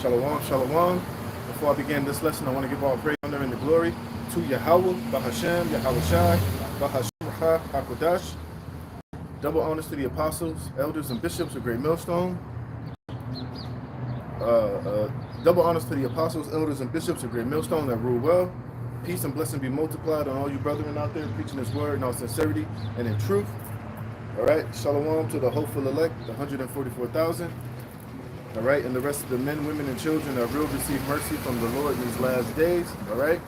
Shalom, shalom. Before I begin this lesson, I want to give all praise, honor, and the glory to Yahweh, Bahashem, Yahweh Shai, Bahashem, HaKodash. Double honors to the apostles, elders, and bishops of Great Millstone. Double honors to the apostles, elders, and bishops of Great Millstone that rule well. Peace and blessing be multiplied on all you brethren out there preaching His word in all sincerity and in truth. All right, shalom to the hopeful elect, the 144,000. All right, and the rest of the men, women, and children that will receive mercy from the Lord in these last days. All right,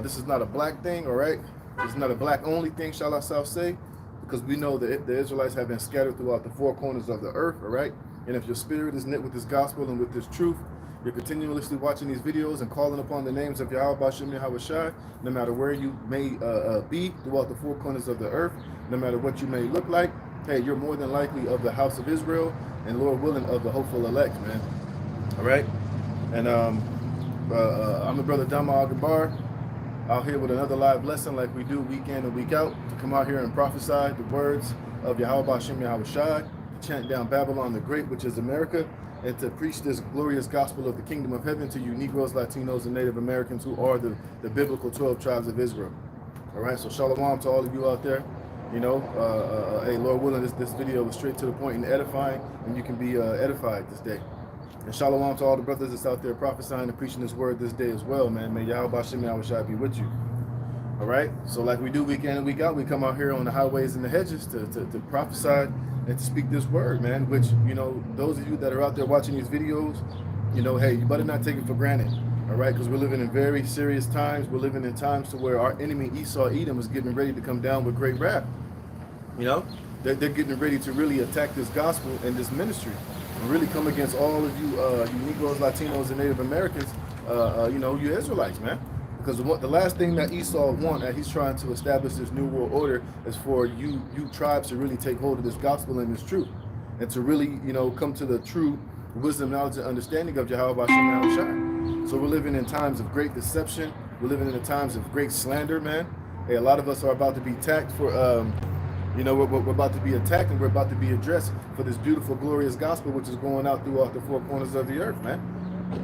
this is not a black thing. All right, it's not a black only thing, shall I say, because we know that the Israelites have been scattered throughout the four corners of the earth. All right, and if your spirit is knit with this gospel and with this truth, you're continuously watching these videos and calling upon the names of Yahweh Bashem Yahweh Shai, no matter where you may be throughout the four corners of the earth, no matter what you may look like. Hey, you're more than likely of the house of Israel, and Lord willing, of the hopeful elect, man. All right? And I'm the brother Dama Agabar, out here with another live lesson like we do week in and week out, to come out here and prophesy the words of Yahweh Bashem Yahweh Shai, to chant down Babylon the Great, which is America, and to preach this glorious gospel of the kingdom of heaven to you Negroes, Latinos, and Native Americans who are the biblical 12 tribes of Israel. All right? So shalom to all of you out there. You know, hey, Lord willing, this video was straight to the point and edifying, and you can be edified this day. And shalom to all the brothers that's out there prophesying and preaching this word this day as well, man. May Yahweh Bashem Yahweh Shai be with you. All right? So like we do week in and week out, we come out here on the highways and the hedges to prophesy and to speak this word, man, which, you know, those of you that are out there watching these videos, you know, hey, you better not take it for granted. All right, because we're living in very serious times. We're living in times to where our enemy Esau Edom is getting ready to come down with great wrath. You know, they're getting ready to really attack this gospel and this ministry, and really come against all of you, you Negroes, Latinos, and Native Americans. You know, you Israelites, man. Because the last thing that Esau wants, that he's trying to establish this new world order, is for you tribes to really take hold of this gospel and this truth, and to really, you know, come to the true wisdom, knowledge, and understanding of Yahweh Bashem Yahweh Shai. So we're living in times of great deception. We're living in the times of great slander, man. Hey, a lot of us are about to be attacked for, you know, we're about to be attacked, and we're about to be addressed for this beautiful, glorious gospel, which is going out throughout the four corners of the earth, man.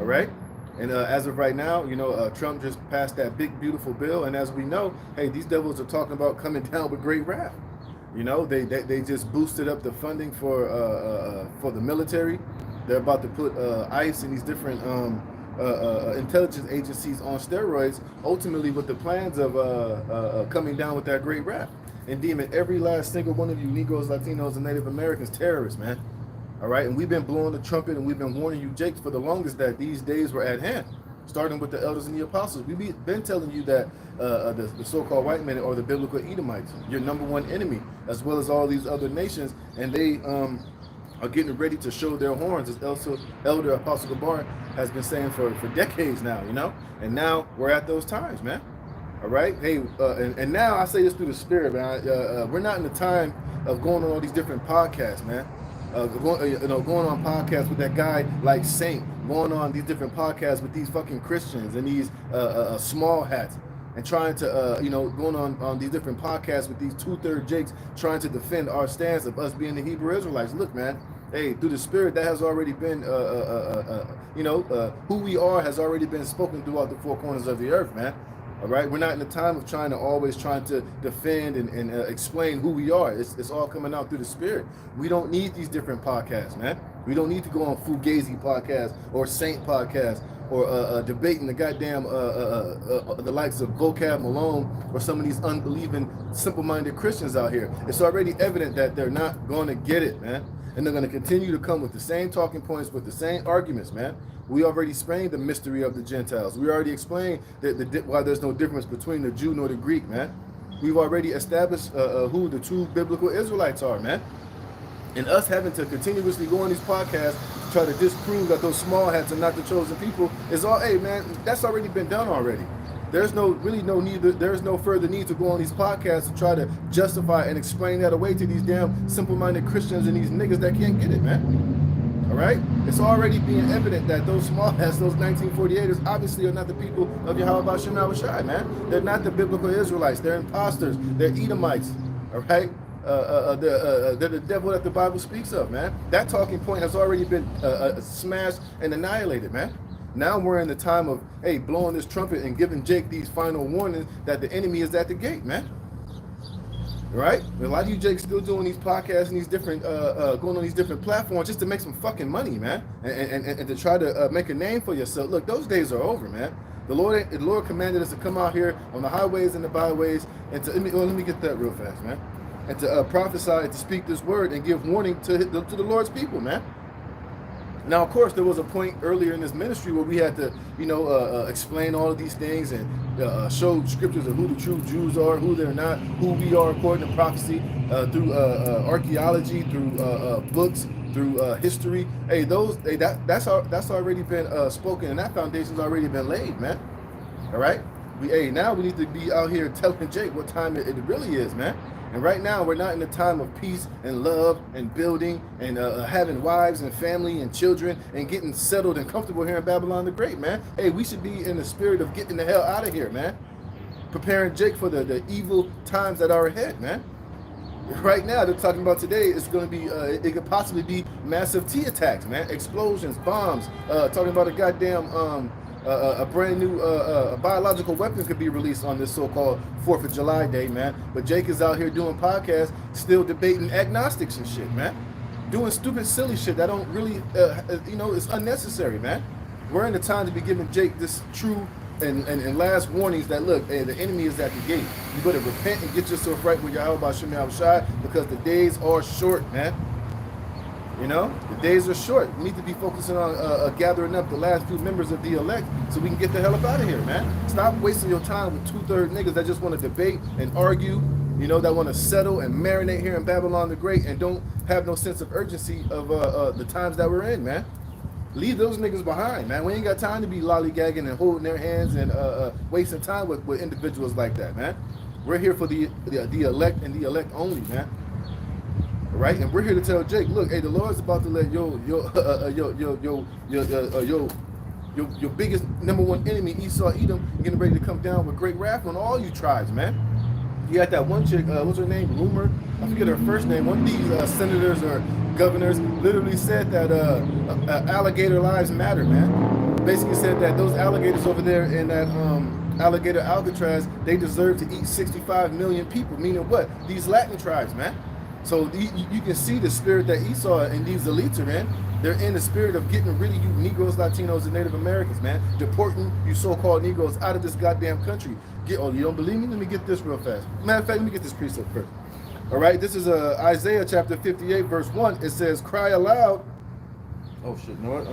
All right? And as of right now, you know, Trump just passed that big, beautiful bill. And as we know, hey, these devils are talking about coming down with great wrath. You know, they just boosted up the funding for the military. They're about to put ICE and these different intelligence agencies on steroids, ultimately with the plans of coming down with that great wrath and deeming every last single one of you Negroes, Latinos, and Native Americans terrorists, man. All right, and we've been blowing the trumpet, and we've been warning you, Jakes, for the longest that these days were at hand, starting with the elders and the apostles. We've been telling you that the so-called white men are the biblical Edomites, your number one enemy, as well as all these other nations, and they are getting ready to show their horns, as Elder Apostle Gabar has been saying for decades now, you know? And now we're at those times, man. All right? Hey, and now I say this through the Spirit, man. We're not in the time of going on all these different podcasts, man. Going on podcasts with that guy like Saint, going on these different podcasts with these fucking Christians and these small hats, and trying to, you know, going on these different podcasts with these 2/3 Jakes, trying to defend our stance of us being the Hebrew Israelites. Look, man, hey, through the Spirit, that has already been, you know, who we are has already been spoken throughout the four corners of the earth, man. All right, we're not in the time of trying to defend and explain who we are. It's all coming out through the Spirit. We don't need these different podcasts, man. We don't need to go on Fugazi podcast or Saint podcast or debating the goddamn the likes of Vocab Malone or some of these unbelieving, simple-minded Christians out here. It's already evident that they're not going to get it, man. And they're going to continue to come with the same talking points, with the same arguments, man. We already explained the mystery of the Gentiles. We already explained why there's no difference between the Jew nor the Greek, man. We've already established who the true biblical Israelites are, man. And us having to continuously go on these podcasts to try to disprove that those small hats are not the chosen people is all, hey, man, that's already been done already. There's no further need to go on these podcasts to try to justify and explain that away to these damn simple-minded Christians and these niggas that can't get it, man. All right? It's already being evident that those small hats, those 1948ers, obviously are not the people of Yahweh Bashem Yahweh Shai, man. They're not the biblical Israelites. They're imposters. They're Edomites. All right? the devil that the Bible speaks of, man. That talking point has already been smashed and annihilated, man. Now we're in the time of, hey, blowing this trumpet and giving Jake these final warnings that the enemy is at the gate, man. Right? A lot of you Jakes still doing these podcasts and these different, going on these different platforms just to make some fucking money, man, and to try to make a name for yourself. Look, those days are over, man. The Lord commanded us to come out here on the highways and the byways and to, let me get that real fast, man, and to prophesy and to speak this word and give warning to the Lord's people, man. Now, of course, there was a point earlier in this ministry where we had to, explain all of these things and show scriptures of who the true Jews are, who they're not, who we are according to prophecy, through archaeology, through books, through history. Hey, that's already been spoken, and that foundation's already been laid, man. All right. Now we need to be out here telling Jake what time it really is, man. And right now, we're not in a time of peace and love and building and having wives and family and children and getting settled and comfortable here in Babylon the Great, man. Hey, we should be in the spirit of getting the hell out of here, man. Preparing Jake for the evil times that are ahead, man. Right now, they're talking about today, it's going to be, it could possibly be massive T attacks, man. Explosions, bombs, talking about a goddamn... a brand new biological weapons could be released on this so-called 4th of July day, man. But Jake is out here doing podcasts, still debating agnostics and shit, man. Doing stupid, silly shit that don't really, it's unnecessary, man. We're in the time to be giving Jake this true and last warnings that, look, hey, the enemy is at the gate. You better repent and get yourself right with Yahweh Shem Shai, because the days are short, man. You know, the days are short. We need to be focusing on gathering up the last few members of the elect so we can get the hell up out of here, man. Stop wasting your time with 2/3 niggas that just want to debate and argue, that want to settle and marinate here in Babylon the Great and don't have no sense of urgency of the times that we're in, man. Leave those niggas behind, man. We ain't got time to be lollygagging and holding their hands and wasting time with individuals like that, man. We're here for the elect and the elect only, man. Right, and we're here to tell Jake, look, hey, the Lord's about to let your biggest #1 enemy, Esau, Edom, getting ready to come down with great wrath on all you tribes, man. You got that one chick, what's her name, Rumor? I forget her first name. One of these senators or governors literally said that alligator lives matter, man. Basically said that those alligators over there in that alligator Alcatraz, they deserve to eat 65 million people. Meaning what? These Latin tribes, man. So you can see the spirit that Esau and these elites are in. They're in the spirit of getting rid of you Negroes, Latinos, and Native Americans, man. Deporting you so-called Negroes out of this goddamn country. You don't believe me? Let me get this real fast. Matter of fact, let me get this precept first. All right, this is Isaiah chapter 58, verse 1. It says, cry aloud. Oh, shit, you know what?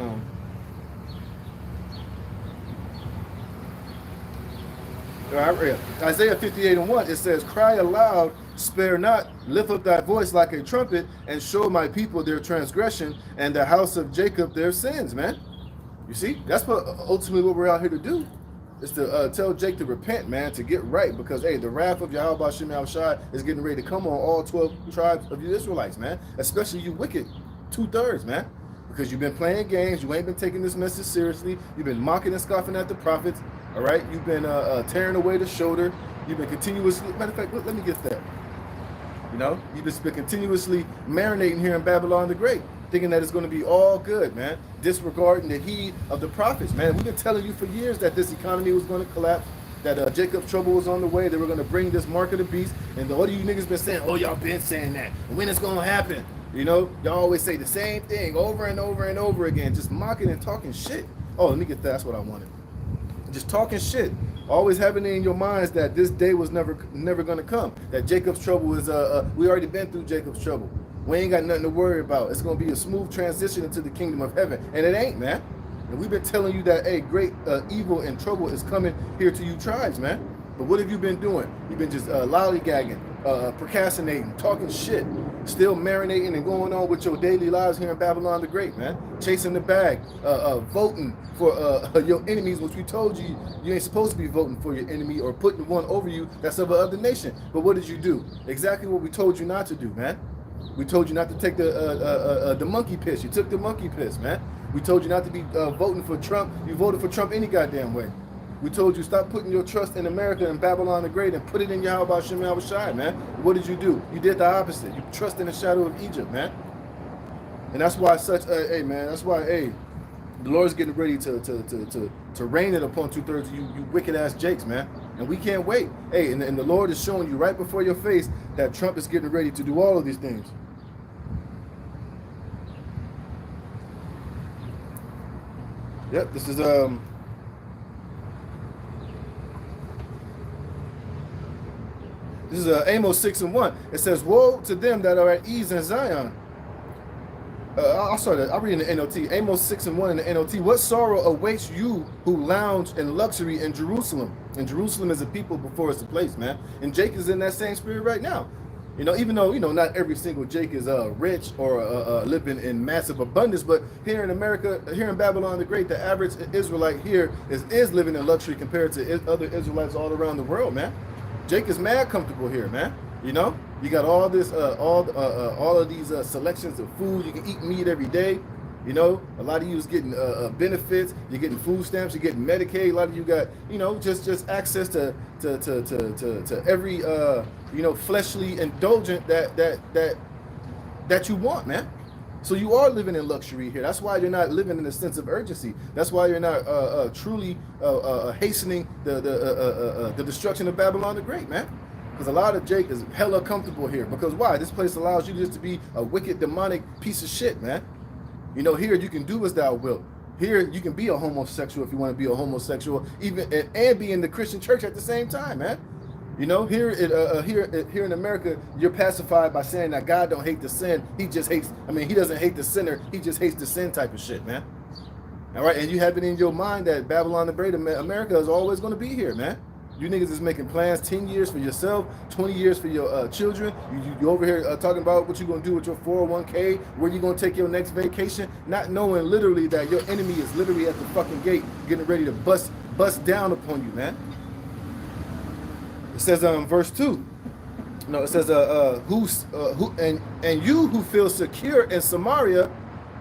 Isaiah 58:1, it says, cry aloud, spare not, lift up thy voice like a trumpet, and show my people their transgression, and the house of Jacob their sins, man. You see, that's what ultimately what we're out here to do, is to tell Jake to repent, man, to get right, because, hey, the wrath of Yahweh Shem Shai is getting ready to come on all 12 tribes of the Israelites, man, especially you wicked 2/3, man. Because you've been playing games, you ain't been taking this message seriously, you've been mocking and scoffing at the prophets, all right? You've been tearing away the shoulder, you've been continuously, matter of fact, let me get that. You've just been continuously marinating here in Babylon the Great, thinking that it's going to be all good, man, disregarding the heed of the prophets, man. We've been telling you for years that this economy was going to collapse, that Jacob's trouble was on the way, they were going to bring this mark of the beast, and all of you niggas been saying, oh, y'all been saying that, when it's going to happen? Y'all always say the same thing over and over and over again, just mocking and talking shit. Oh, let me get that. That's what I wanted. Just talking shit. Always having it in your minds that this day was never going to come. That Jacob's trouble is, we already been through Jacob's trouble. We ain't got nothing to worry about. It's going to be a smooth transition into the kingdom of heaven. And it ain't, man. And we've been telling you that, hey, great evil and trouble is coming here to you tribes, man. But what have you been doing? You've been just lollygagging, procrastinating, talking shit, still marinating and going on with your daily lives here in Babylon the Great, man. Chasing the bag, voting for your enemies, which we told you you ain't supposed to be voting for your enemy or putting one over you that's of another nation. But what did you do? Exactly what we told you not to do, man. We told you not to take the monkey piss. You took the monkey piss, man. We told you not to be voting for Trump. You voted for Trump any goddamn way. We told you stop putting your trust in America and Babylon the Great and put it in Yahweh Shem Yahweh Shai, man. What did you do? You did the opposite. You trust in the shadow of Egypt, man. And that's why hey man, that's why, hey, the Lord's getting ready to rain it upon 2/3 of you wicked ass jakes, man. And we can't wait. Hey, and the Lord is showing you right before your face that Trump is getting ready to do all of these things. Yep, this is Amos 6:1. It says, "Woe to them that are at ease in Zion." I'll start it. I'll read in the NLT. Amos 6:1 in the NLT. "What sorrow awaits you who lounge in luxury in Jerusalem?" And Jerusalem is a people before it's a place, man. And Jake is in that same spirit right now. You know, even though, you know, not every single Jake is rich or living in massive abundance, but here in America, here in Babylon the Great, the average Israelite here is living in luxury compared to other Israelites all around the world, man. Jake is mad comfortable here, man. You know, you got all this, all of these selections of food. You can eat meat every day. You know, a lot of you is getting benefits. You're getting food stamps. You're getting Medicaid. A lot of you got, you know, just access to every you know, fleshly indulgent that you want, man. So you are living in luxury here. That's why you're not living in a sense of urgency. That's why you're not truly hastening the destruction of Babylon the Great, man. Because a lot of Jake is hella comfortable here. Because why? This place allows you just to be a wicked, demonic piece of shit, man. You know, here you can do as thou wilt. Here you can be a homosexual if you want to be a homosexual, even and be in the Christian church at the same time, man. You know, here in America, you're pacified by saying that God don't hate the sin. He just hates, I mean, he doesn't hate the sinner. He just hates the sin type of shit, man. All right, and you have it in your mind that Babylon the Great, America is always going to be here, man. You niggas is making plans 10 years for yourself, 20 years for your children. You over here talking about what you're going to do with your 401k, where you're going to take your next vacation, not knowing literally that your enemy is literally at the fucking gate getting ready to bust down upon you, man. It says verse 2. No, it says and you who feel secure in Samaria,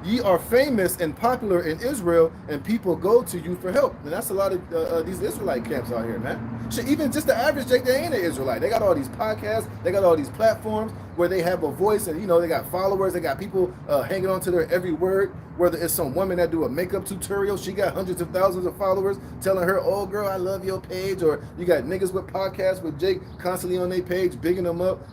ye are famous and popular in Israel, and people go to you for help. And that's a lot of these Israelite camps out here, man. Shit, even just the average Jake, they ain't an Israelite. They got all these podcasts, they got all these platforms where they have a voice, and you know, they got followers, they got people hanging on to their every word. Whether it's some woman that do a makeup tutorial, she got hundreds of thousands of followers telling her, "Oh girl, I love your page," or you got niggas with podcasts with Jake constantly on their page, bigging them up,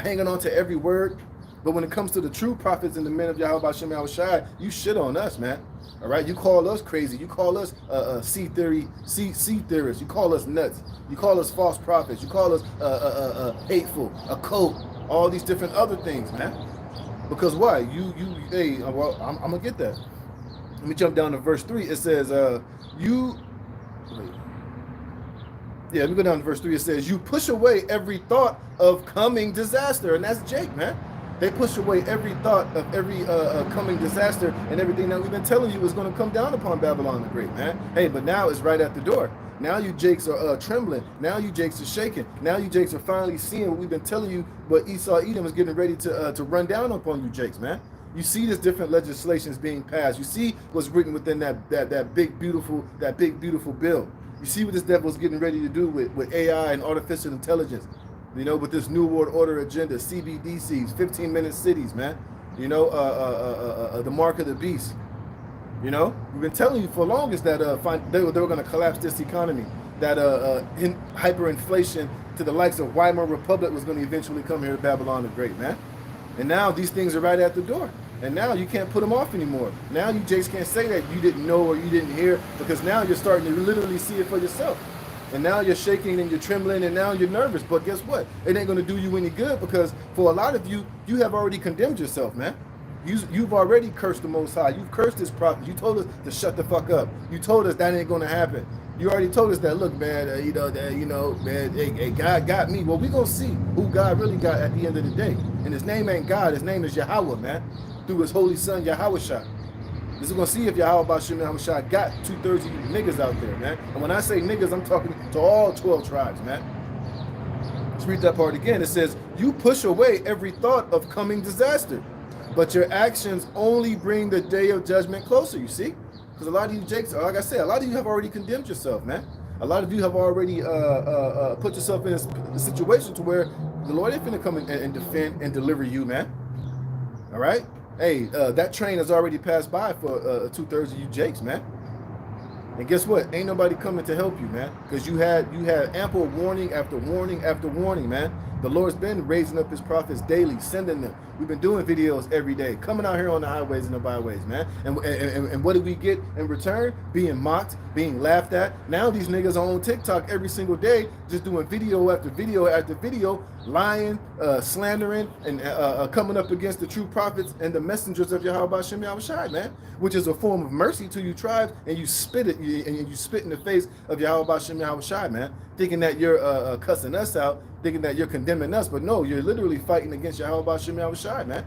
hanging on to every word. But when it comes to the true prophets and the men of Yahweh Shem Yahweh Shai, you shit on us, man. All right, you call us crazy. You call us seed theorists. You call us nuts. You call us false prophets. You call us hateful, a cult, all these different other things, man. Because why? Hey, well, I'm gonna get that. Let me jump down to verse 3. It says, let me go down to verse 3. It says, you push away every thought of coming disaster. And that's Jake, man. They push away every thought of every coming disaster and everything that we've been telling you is going to come down upon Babylon the Great, man. Hey, but now it's right at the door. Now you Jakes are trembling. Now you Jakes are shaking. Now you Jakes are finally seeing what we've been telling you, what Esau Edom is getting ready to run down upon you Jakes, man. You see this different legislations being passed. You see what's written within that big beautiful bill. You see what this devil's getting ready to do with AI and artificial intelligence. You know, with this New World Order agenda, CBDCs, 15-minute cities, man. You know, the mark of the beast. You know, we've been telling you for longest that they were going to collapse this economy. That hyperinflation to the likes of Weimar Republic was going to eventually come here to Babylon the Great, man. And now these things are right at the door. And now you can't put them off anymore. Now you Jakes can't say that you didn't know or you didn't hear, because now you're starting to literally see it for yourself. And now you're shaking and you're trembling and now you're nervous. But guess what? It ain't going to do you any good, because for a lot of you, you have already condemned yourself, man. You've already cursed the Most High. You've cursed this prophet. You told us to shut the fuck up. You told us that ain't going to happen. You already told us that, look, man, man, hey, God got me. Well, we're going to see who God really got at the end of the day. And his name ain't God. His name is Yahweh, man, through his holy son, Yahweh Shai. This is going to see if Yahweh Shem Yahweh Shai got 2/3 of you niggas out there, man. And when I say niggas, I'm talking to all 12 tribes, man. Let's read that part again. It says, you push away every thought of coming disaster, but your actions only bring the day of judgment closer, you see? Because a lot of you Jakes, like I said, a lot of you have already condemned yourself, man. A lot of you have already put yourself in a situation to where the Lord ain't finna come and defend and deliver you, man. All right? Hey, that train has already passed by for 2/3 of you jakes, man. And guess what? Ain't nobody coming to help you, man. Because you had ample warning after warning after warning, man. The Lord's been raising up his prophets daily, sending them. We've been doing videos every day, coming out here on the highways and the byways, man. And what do we get in return? Being mocked, being laughed at. Now these niggas are on TikTok every single day, just doing video after video after video, lying, slandering, and coming up against the true prophets and the messengers of Yahweh Shem Yahushai, man. Which is a form of mercy to you tribes, and you spit it, and you spit in the face of Yahweh Shem Yahushai, man. Thinking that you're cussing us out, thinking that you're condemning us, but no, you're literally fighting against Yahweh Shem Yahushai, man.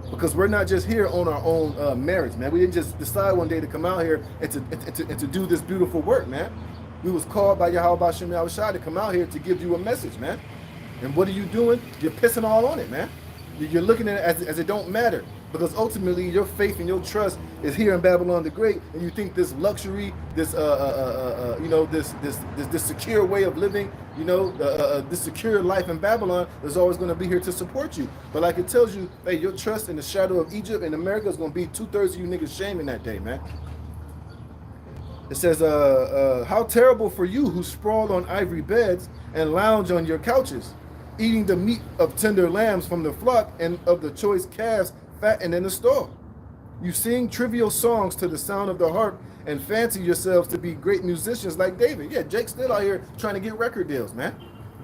Because we're not just here on our own merits, man. We didn't just decide one day to come out here and to do this beautiful work, man. We was called by Yahweh Shem Yahushai to come out here to give you a message, man. And what are you doing? You're pissing all on it, man. You're looking at it as it don't matter. Because ultimately your faith and your trust is here in Babylon the Great, and you think this luxury, this this secure way of living, this secure life in Babylon is always going to be here to support you. But like it tells you, hey, your trust in the shadow of Egypt and America is going to be 2/3 of you niggas shaming that day, man. It says, how terrible for you who sprawl on ivory beds and lounge on your couches, eating the meat of tender lambs from the flock and of the choice calves fattened in the stall. You sing trivial songs to the sound of the harp and fancy yourselves to be great musicians like David. Yeah, Jake's still out here trying to get record deals, man.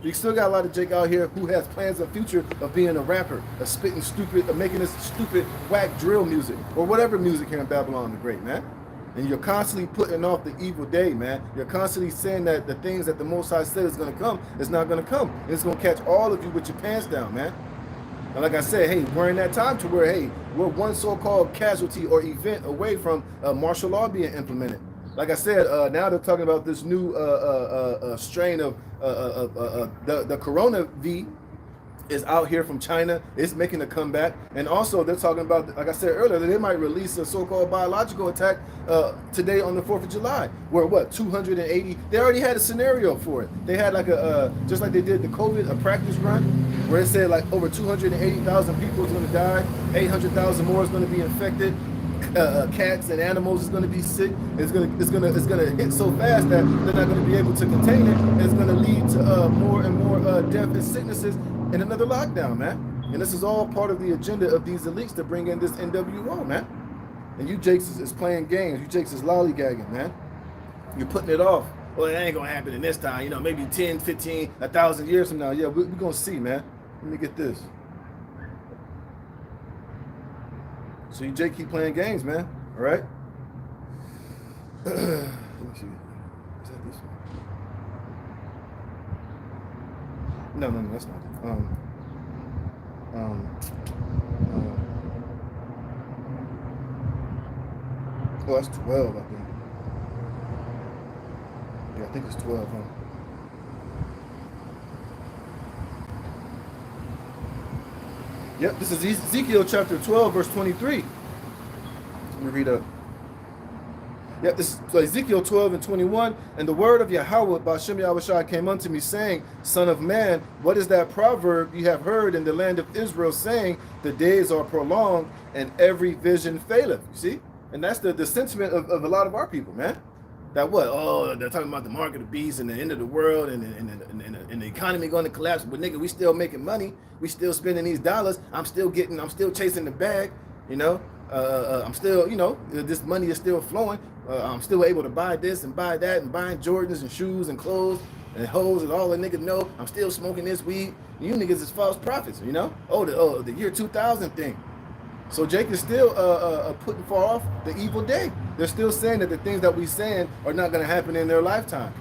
You still got a lot of Jake out here who has plans of future of being a rapper, of spitting stupid, of making this stupid whack drill music, or whatever music here in Babylon the Great, man. And you're constantly putting off the evil day, man. You're constantly saying that the things that the Most High said is going to come is not going to come. It's going to catch all of you with your pants down, man. And like I said, hey, we're in that time to where, hey, we're one so-called casualty or event away from martial law being implemented. Like I said, now they're talking about this new strain of the Corona V is out here from China. It's making a comeback. And also they're talking about, like I said earlier, that they might release a so-called biological attack today on the 4th of July, where 280, they already had a scenario for it. They had like just like they did the COVID, a practice run, where it said like over 280,000 people is gonna die, 800,000 more is gonna be infected, cats and animals is gonna be sick. It's gonna hit so fast that they're not gonna be able to contain it. And it's gonna lead to more and more death and sicknesses and another lockdown, man. And this is all part of the agenda of these elites to bring in this NWO, man. And you Jakes is playing games. You Jakes is lollygagging, man. You're putting it off. Well, it ain't gonna happen in this time. Maybe 10, 15, 1,000 years from now. Yeah, we're gonna see, man. Let me get this. So you Jake keep playing games, man. All right? Let me see. Is that this one? No, that's not it. Oh, that's 12, I think. Yeah, I think it's 12, huh? Yep, this is Ezekiel chapter 12, verse 23. Let me read up. Yep, this is Ezekiel 12 and 21. And the word of Yahweh by Shem Yahushai came unto me, saying, Son of man, what is that proverb you have heard in the land of Israel, saying, the days are prolonged and every vision faileth? You see? And that's the sentiment of a lot of our people, man. That what? Oh, they're talking about the mark of the beast and the end of the world and the economy going to collapse. But nigga, we still making money. We still spending these dollars. I'm still chasing the bag. I'm still, this money is still flowing. I'm still able to buy this and buy that and buying Jordans and shoes and clothes and hoes and all the niggas know. I'm still smoking this weed. You niggas is false prophets, Oh, the year 2000 thing. So Jake is still putting far off the evil day. They're still saying that the things that we saying are not going to happen in their lifetime.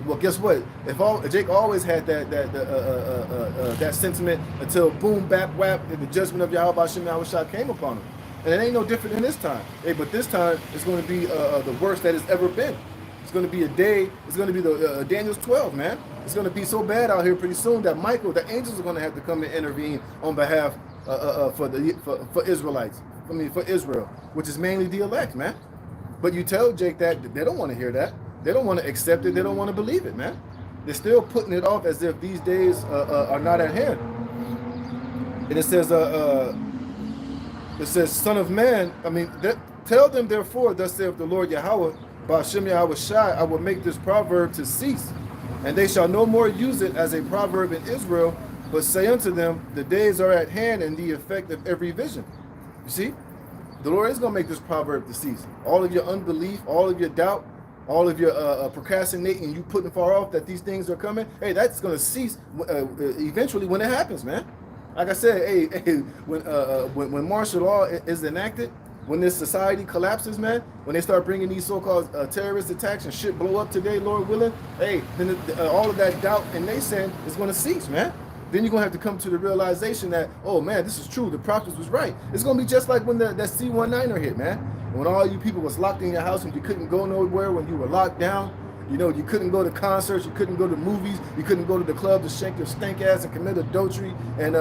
Well, guess what? Jake always had that sentiment until boom, bap, whap, and the judgment of Yahweh Shem Yahushai came upon him. And it ain't no different in this time. Hey, but this time it's going to be the worst that it's ever been. It's going to be a day. It's going to be the Daniel's 12, man. It's going to be so bad out here pretty soon that the angels are going to have to come and intervene on behalf for Israelites. For Israel, which is mainly the elect, man. But you tell Jake that they don't want to hear that. They don't want to accept it. They don't want to believe it, man. They're still putting it off as if these days are not at hand. And it says, Son of man, tell them therefore, thus saith the Lord Yahweh, Ba'ashem Yahweh Shai, I will make this proverb to cease, and they shall no more use it as a proverb in Israel, but say unto them, the days are at hand and the effect of every vision. You see, the Lord is going to make this proverb to cease. All of your unbelief, all of your doubt, all of your procrastinating, you putting far off that these things are coming, hey, that's going to cease eventually when it happens, man. Like I said, when martial law is enacted, when this society collapses, man, when they start bringing these so-called terrorist attacks and shit blow up today, Lord willing, hey, then all of that doubt and naysaying is going to cease, man. Then you're going to have to come to the realization that, oh, man, this is true. The prophets was right. It's going to be just like when that C-19er hit, man. When all you people was locked in your house and you couldn't go nowhere, when you were locked down. You know, you couldn't go to concerts, you couldn't go to movies, you couldn't go to the club to shake your stank ass and commit adultery and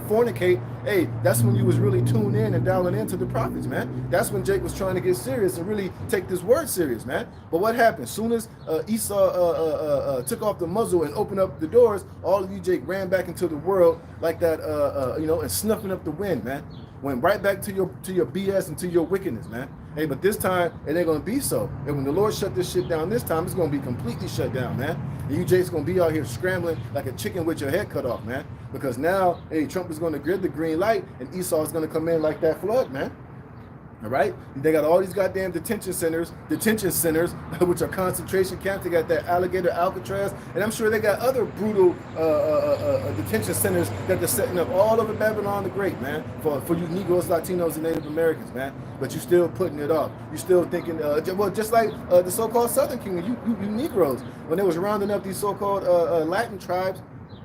fornicate. Hey, that's when you was really tuned in and dialing into the prophets, man. That's when Jake was trying to get serious and really take this word serious, man. But what happened? Soon as Esau took off the muzzle and opened up the doors, all of you, Jake, ran back into the world like that, and snuffing up the wind, man. Went right back to your BS and to your wickedness, man. Hey, but this time, it ain't going to be so. And when the Lord shut this shit down this time, it's going to be completely shut down, man. And you Jake's going to be out here scrambling like a chicken with your head cut off, man. Because now, hey, Trump is going to give the green light, and Esau is going to come in like that flood, man. All right? They got all these goddamn detention centers, which are concentration camps. They got that alligator Alcatraz, and I'm sure they got other brutal detention centers that they're setting up all over Babylon the Great, man, for you Negroes, Latinos, and Native Americans, man. But you still putting it off. You still thinking, well, just like the so-called Southern Kingdom, you Negroes, when they was rounding up these so-called Latin tribes,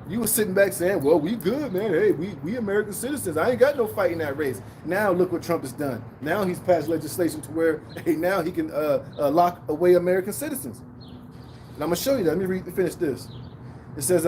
you was sitting back saying, well, we good, man. Hey, we American citizens. I ain't got no fight in that race. Now look what Trump has done. Now he's passed legislation to where, hey, now he can lock away American citizens. And I'm going to show you that. Let me finish this. It says,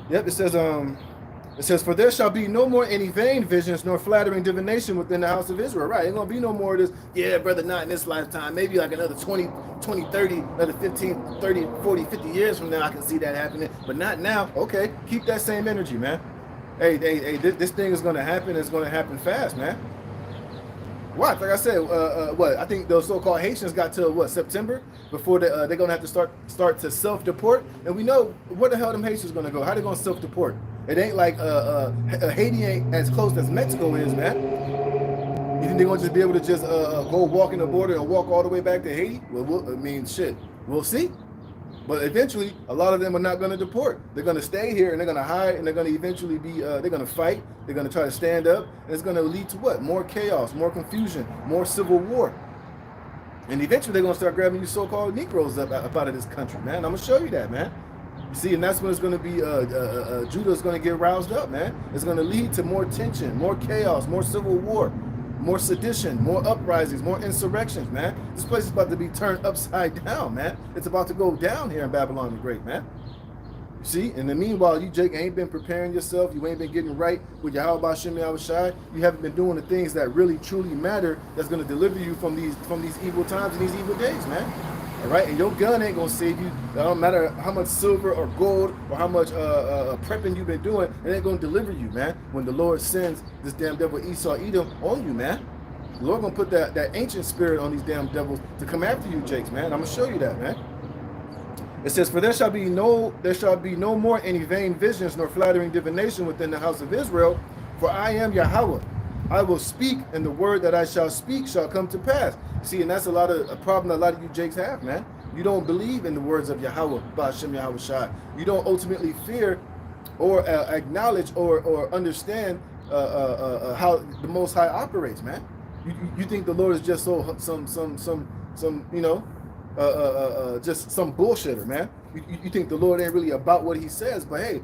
Yep, it says, for there shall be no more any vain visions nor flattering divination within the house of Israel. Right, ain't gonna be no more of this, yeah, brother, not in this lifetime. Maybe like another 20, 30, another 15, 30, 40, 50 years from now, I can see that happening, but not now. Okay, keep that same energy, man. Hey, this thing is gonna happen. It's gonna happen fast, man. Watch, like I said, I think those so-called Haitians got till September before they're gonna have to start to self-deport, and we know where the hell them Haitians gonna go. How they gonna self-deport? It ain't like Haiti ain't as close as Mexico is, man. You think they're gonna just be able to just go walk in the border and walk all the way back to Haiti? Well, shit, we'll see. But eventually, a lot of them are not going to deport. They're going to stay here and they're going to hide and they're going to eventually be, they're going to fight. They're going to try to stand up. And it's going to lead to what? More chaos, more confusion, more civil war. And eventually, they're going to start grabbing you so-called Negroes up out of this country, man. I'm going to show you that, man. You see, and that's when it's going to be, Judah's going to get roused up, man. It's going to lead to more tension, more chaos, more civil war, more sedition, more uprisings, more insurrections, man. This place is about to be turned upside down, man. It's about to go down here in Babylon the Great, man. You see? And in the meanwhile, you, Jake, ain't been preparing yourself. You ain't been getting right with Yahweh Ba'ashem Yahweh Shai. You haven't been doing the things that really, truly matter that's going to deliver you from these evil times and these evil days, man. All right? And your gun ain't going to save you. It don't matter how much silver or gold or how much prepping you've been doing. It ain't going to deliver you, man, when the Lord sends this damn devil Esau Edom on you, man. The Lord going to put that ancient spirit on these damn devils to come after you, Jakes, man. I'm going to show you that, man. It says, for there shall be no more any vain visions nor flattering divination within the house of Israel, for I am Yahweh. I will speak, and the word that I shall speak shall come to pass. See, and that's a problem that a lot of you Jakes have, man. You don't believe in the words of Yahweh, Ba'ashem Yahweh Shai. You don't ultimately fear or acknowledge or understand how the Most High operates, man. You think the Lord is just some just some bullshitter, man. You think the Lord ain't really about what he says, but hey,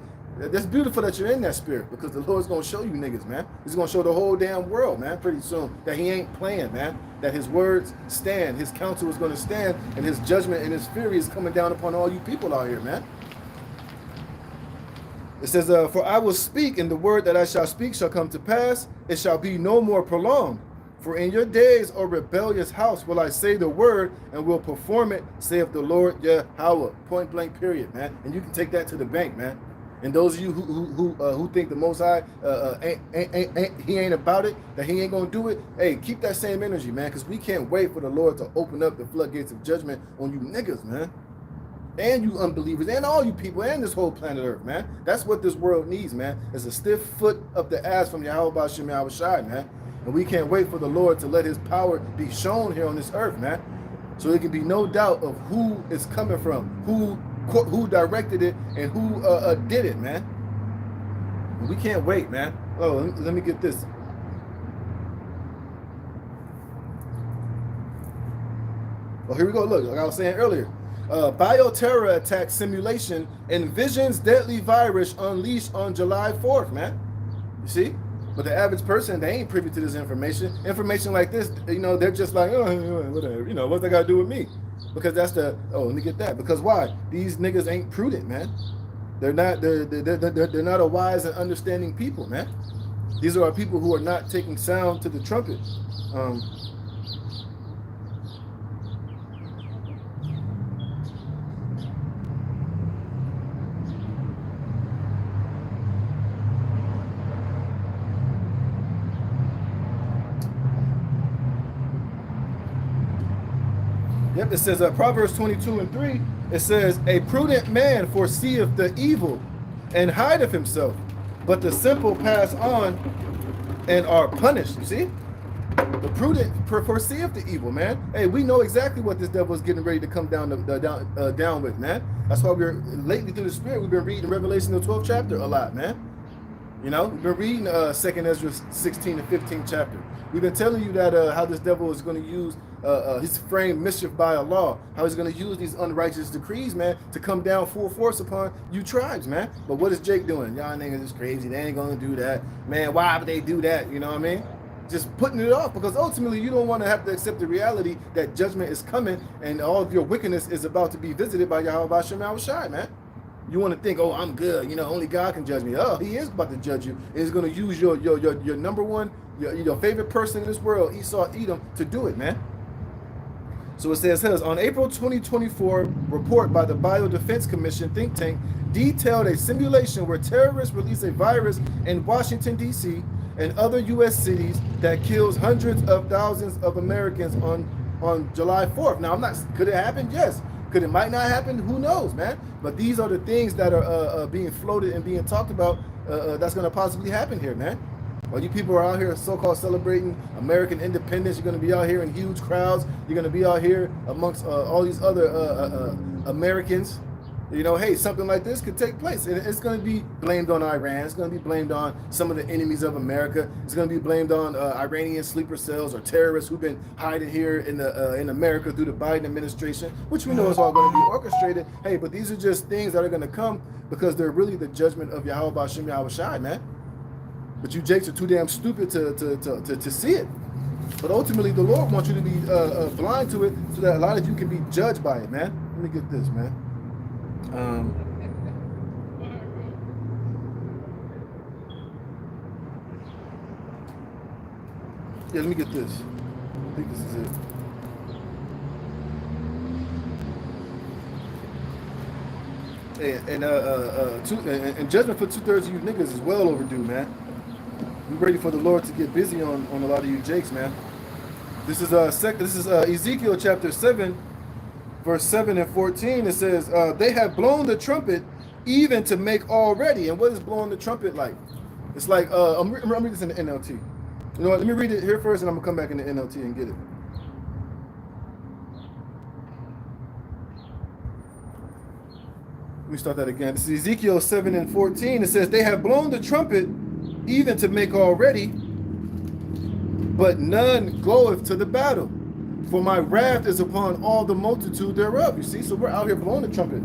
That's beautiful that you're in that spirit, because the Lord's going to show you niggas, man. He's going to show the whole damn world, man, pretty soon, that he ain't playing, man. That his words stand, his counsel is going to stand, and his judgment and his fury is coming down upon all you people out here, man. It says, for I will speak, and the word that I shall speak shall come to pass. It shall be no more prolonged. For in your days, O rebellious house, will I say the word and will perform it, saith the Lord Yahweh. Point blank, period, man. And you can take that to the bank, man. And those of you who think the Most High he ain't about it, that he ain't gonna do it, hey, keep that same energy, man, because we can't wait for the Lord to open up the floodgates of judgment on you niggas, man. And you unbelievers, and all you people, and this whole planet Earth, man. That's what this world needs, man. It's a stiff foot up the ass from Yahweh B'Shem Yahweh Shai, man. And we can't wait for the Lord to let his power be shown here on this earth, man. So there can be no doubt of who it's coming from, who directed it, and who did it, man. And we can't wait, man. Oh, let me get this. Oh, here we go. Look, like I was saying earlier. Bioterror attack simulation envisions deadly virus unleashed on July 4th, man. You see? But the average person, they ain't privy to this information. Information like this, you know, they're just like, oh, whatever. You know, what's that got to do with me? Because that's the, oh, let me get that. Because why? These niggas ain't prudent, man. They're not a wise and understanding people, man. These are our people who are not taking sound to the trumpet. Yep, it says Proverbs 22:3. It says, a prudent man foreseeth the evil and hideth himself, but the simple pass on and are punished. You see? The prudent foreseeth the evil, man. Hey, we know exactly what this devil is getting ready to come down with, man. That's why we're lately through the spirit, we've been reading Revelation, the 12th chapter a lot, man. You know, we've been reading 2nd Ezra 16 and 15 chapter. We've been telling you that how this devil is going to use his framed mischief by a law, how he's going to use these unrighteous decrees, man, to come down full force upon you tribes, man. But what is Jake doing? Y'all niggas is crazy. They ain't going to do that. Man, why would they do that? You know what I mean? Just putting it off, because ultimately you don't want to have to accept the reality that judgment is coming and all of your wickedness is about to be visited by Yahweh B'Shem Yahweh Shai, man. You want to think, oh, I'm good, you know, only God can judge me. Oh, he is about to judge you. And he's going to use your number one, your favorite person in this world, Esau Edom, to do it, man. So it says, on April 2024, report by the Biodefense Commission think tank detailed a simulation where terrorists release a virus in Washington, D.C. and other U.S. cities that kills hundreds of thousands of Americans on July 4th. Now, could it happen? Yes. Could it might not happen? Who knows, man? But these are the things that are being floated and being talked about that's going to possibly happen here, man. While you people are out here so-called celebrating American independence, you're going to be out here in huge crowds. You're going to be out here amongst all these other Americans. You know, hey, something like this could take place. And it's going to be blamed on Iran. It's going to be blamed on some of the enemies of America. It's going to be blamed on Iranian sleeper cells or terrorists who've been hiding here in America through the Biden administration, which we know is all going to be orchestrated. Hey, but these are just things that are going to come because they're really the judgment of Yahweh B'Shem Yahweh Shai, man. But you jakes are too damn stupid to see it. But ultimately, the Lord wants you to be blind to it so that a lot of you can be judged by it, man. Let me get this, man. Yeah, let me get this. I think this is it. And judgment for 2/3 of you niggas is well overdue, man. We ready for the Lord to get busy on a lot of you jakes, man. This is Ezekiel chapter 7. Verse 7 and 14, it says, they have blown the trumpet even to make all ready. And what is blowing the trumpet like? It's like, I'm reading this in the NLT. You know what, let me read it here first and I'm going to come back in the NLT and get it. Let me start that again. This is Ezekiel 7 and 14. It says, they have blown the trumpet even to make all ready, but none goeth to the battle. For my wrath is upon all the multitude thereof. You see, so we're out here blowing the trumpet.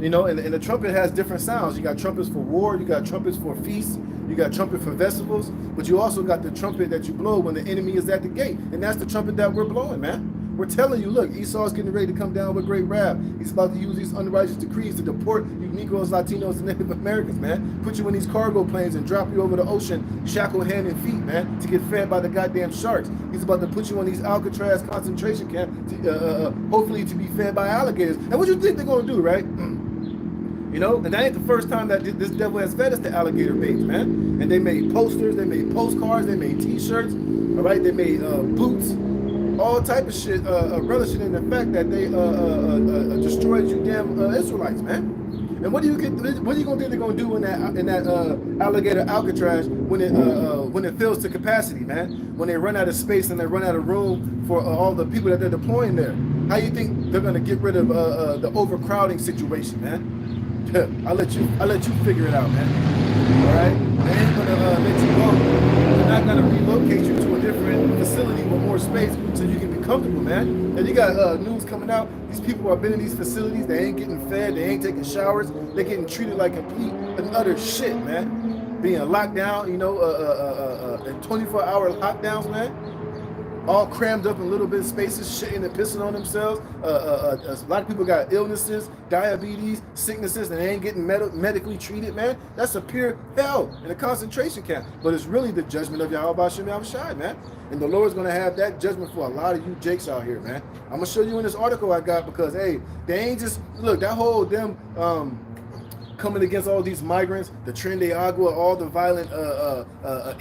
You know, and the trumpet has different sounds. You got trumpets for war, you got trumpets for feasts, you got trumpet for festivals, but you also got the trumpet that you blow when the enemy is at the gate. And that's the trumpet that we're blowing, man. We're telling you, look, Esau's getting ready to come down with great wrath. He's about to use these unrighteous decrees to deport you Negroes, Latinos, and Native Americans, man. Put you in these cargo planes and drop you over the ocean, shackled hand and feet, man, to get fed by the goddamn sharks. He's about to put you in these Alcatraz concentration camps, hopefully to be fed by alligators. And what you think they're going to do, right? You know, and that ain't the first time that this devil has fed us the alligator baits, man. And they made posters, they made postcards, they made t-shirts, all right? They made boots, all type of shit, relishing in the fact that they destroyed you damn Israelites, man. And what are you gonna think they're gonna do in that alligator Alcatraz when it fills to capacity, man? When they run out of space and they run out of room for all the people that they're deploying there? How you think they're gonna get rid of the overcrowding situation, man? I'll let you figure it out, man. All right, they ain't gonna let you go. They're not gonna relocate you to a different facility with more space so you can be comfortable, man. And you got news coming out. These people have been in these facilities. They ain't getting fed. They ain't taking showers. They're getting treated like complete and utter shit, man. Being locked down, you know, in 24-hour lockdowns, man. All crammed up in little bit of spaces, shitting and pissing on themselves. A lot of people got illnesses, diabetes, sicknesses, and they ain't getting medically treated, man. That's a pure hell in a concentration camp. But it's really the judgment of Yahweh Shem Yahushai, man. And the Lord's going to have that judgment for a lot of you jakes out here, man. I'm going to show you in this article I got because, hey, they ain't just, look, that whole them coming against all these migrants, the Tren de Agua, all the violent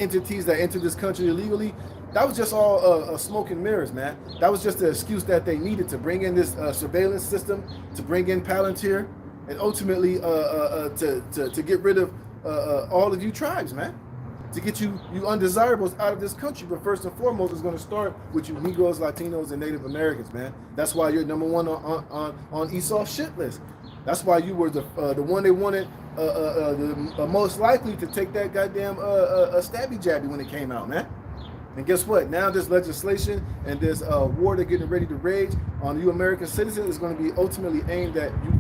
entities that enter this country illegally. That was just all smoke and mirrors, man. That was just the excuse that they needed to bring in this surveillance system, to bring in Palantir, and ultimately to get rid of all of you tribes, man. To get you undesirables out of this country. But first and foremost, it's going to start with you Negroes, Latinos, and Native Americans, man. That's why you're number one on Esau's shit list. That's why you were the one they wanted the most likely to take that goddamn stabby jabby when it came out, man. And guess what? Now this legislation and this war they're getting ready to rage on you American citizens is going to be ultimately aimed at you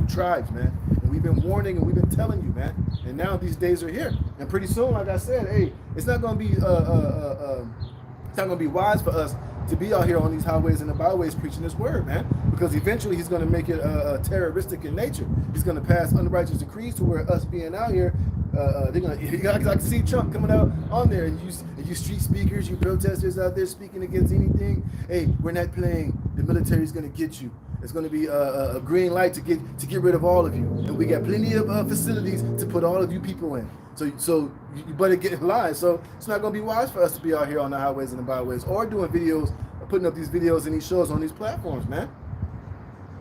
tribes, man. And we've been warning and we've been telling you, man. And now these days are here. And pretty soon, like I said, hey, it's not going to be it's not going to be wise for us to be out here on these highways and the byways preaching this word, man. Because eventually he's going to make it terroristic in nature. He's going to pass unrighteous decrees to where us being out here, they're gonna. I can see Trump coming out on there, and you street speakers, you protesters out there speaking against anything. Hey, we're not playing. The military's gonna get you. It's gonna be a green light to get rid of all of you, and we got plenty of facilities to put all of you people in. So you better get in line. So it's not gonna be wise for us to be out here on the highways and the byways or doing videos, putting up these videos and these shows on these platforms, man.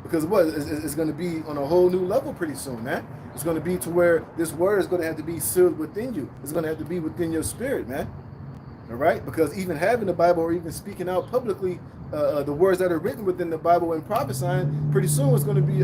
Because what? It's going to be on a whole new level pretty soon, man. It's going to be to where this word is going to have to be sealed within you. It's going to have to be within your spirit, man. All right? Because even having the Bible or even speaking out publicly, the words that are written within the Bible and prophesying, pretty soon it's going to be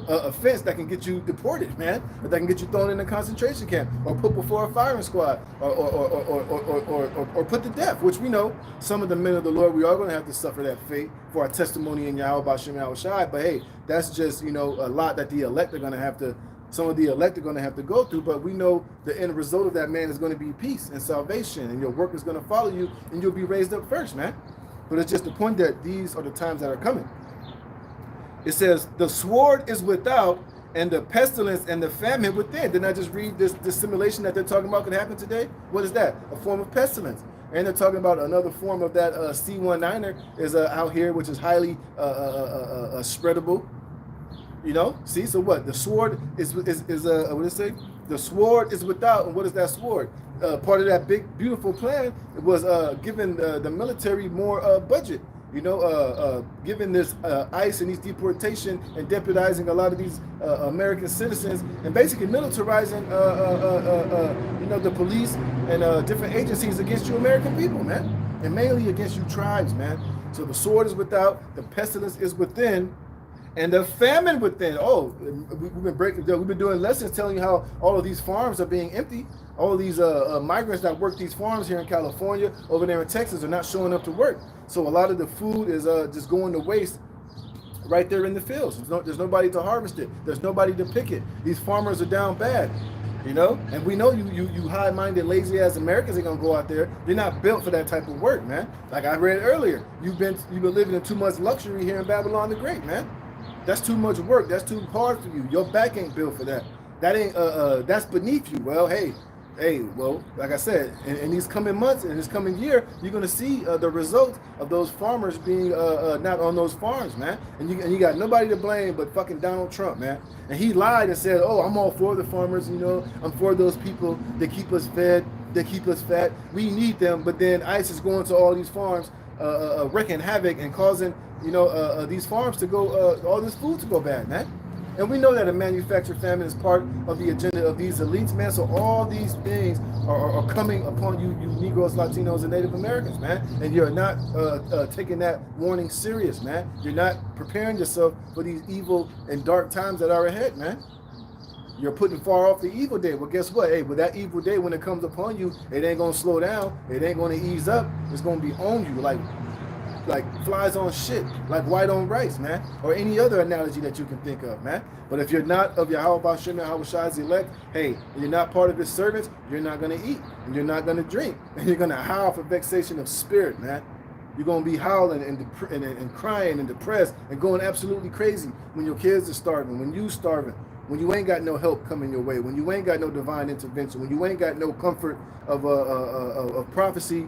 offense that can get you deported, man, or that can get you thrown in a concentration camp, or put before a firing squad, or put to death. Which we know some of the men of the Lord, we are going to have to suffer that fate for our testimony in Yahweh Shem Yahushai. But hey, that's just a lot that the elect are going to have to. Some of the elect are going to have to go through. But we know the end result of that, man, is going to be peace and salvation, and your work is going to follow you, and you'll be raised up first, man. But it's just the point that these are the times that are coming. It says, the sword is without, and the pestilence and the famine within. Didn't I just read this simulation that they're talking about could happen today? What is that? A form of pestilence. And they're talking about another form of that C19er is out here, which is highly spreadable. You know? See? So what? The sword is what does it say? The sword is without, and what is that sword? Part of that big, beautiful plan was giving the military more budget. Giving this ICE and these deportation and deputizing a lot of these American citizens and basically militarizing, the police and different agencies against you American people, man, and mainly against you tribes, man. So the sword is without, the pestilence is within, and the famine within. Oh, we've been doing lessons telling you how all of these farms are being empty. All of these migrants that work these farms here in California, over there in Texas, are not showing up to work. So a lot of the food is just going to waste right there in the fields. There's nobody to harvest it. There's nobody to pick it. These farmers are down bad. You know, and we know you high-minded, lazy-ass Americans are gonna go out there. They're not built for that type of work, man. Like I read earlier, you've been living in too much luxury here in Babylon the Great, man. That's too much work. That's too hard for you. Your back ain't built for that. That ain't that's beneath you. Well, well, like I said, in these coming months, in this coming year, you're gonna see the results of those farmers being not on those farms, man. And you got nobody to blame but fucking Donald Trump, man. And he lied and said, "Oh, I'm all for the farmers, you know. I'm for those people. They keep us fed. They keep us fat. We need them." But then ICE is going to all these farms, wreaking havoc and causing, you know, these farms to go, all this food to go bad, man. And we know that a manufactured famine is part of the agenda of these elites, man. So all these things are coming upon you Negroes, Latinos, and Native Americans, man. And you're not taking that warning serious, man. You're not preparing yourself for these evil and dark times that are ahead, man. You're putting far off the evil day. Well, guess what? Hey, with that evil day, when it comes upon you, it ain't gonna slow down. It ain't gonna ease up. It's gonna be on you like flies on shit, like white on rice, man, or any other analogy that you can think of, man. But if you're not of Yahweh Bashem Yahushai's elect, hey, and you're not part of his servants, you're not going to eat, and you're not going to drink, and you're going to howl for vexation of spirit, man. You're going to be howling and crying and depressed and going absolutely crazy when your kids are starving, when you starving, when you ain't got no help coming your way, when you ain't got no divine intervention, when you ain't got no comfort of prophecy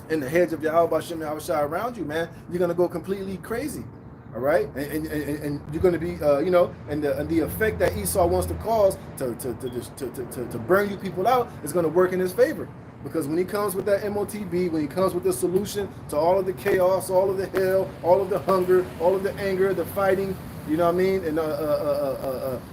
in the hedge of Yahweh Bashem Yahushai around you, man. You're gonna go completely crazy, all right? And you're gonna be, you know, and the effect that Esau wants to cause to burn you people out is gonna work in his favor, because when he comes with that MOTB, when he comes with the solution to all of the chaos, all of the hell, all of the hunger, all of the anger, the fighting, you know what I mean? And,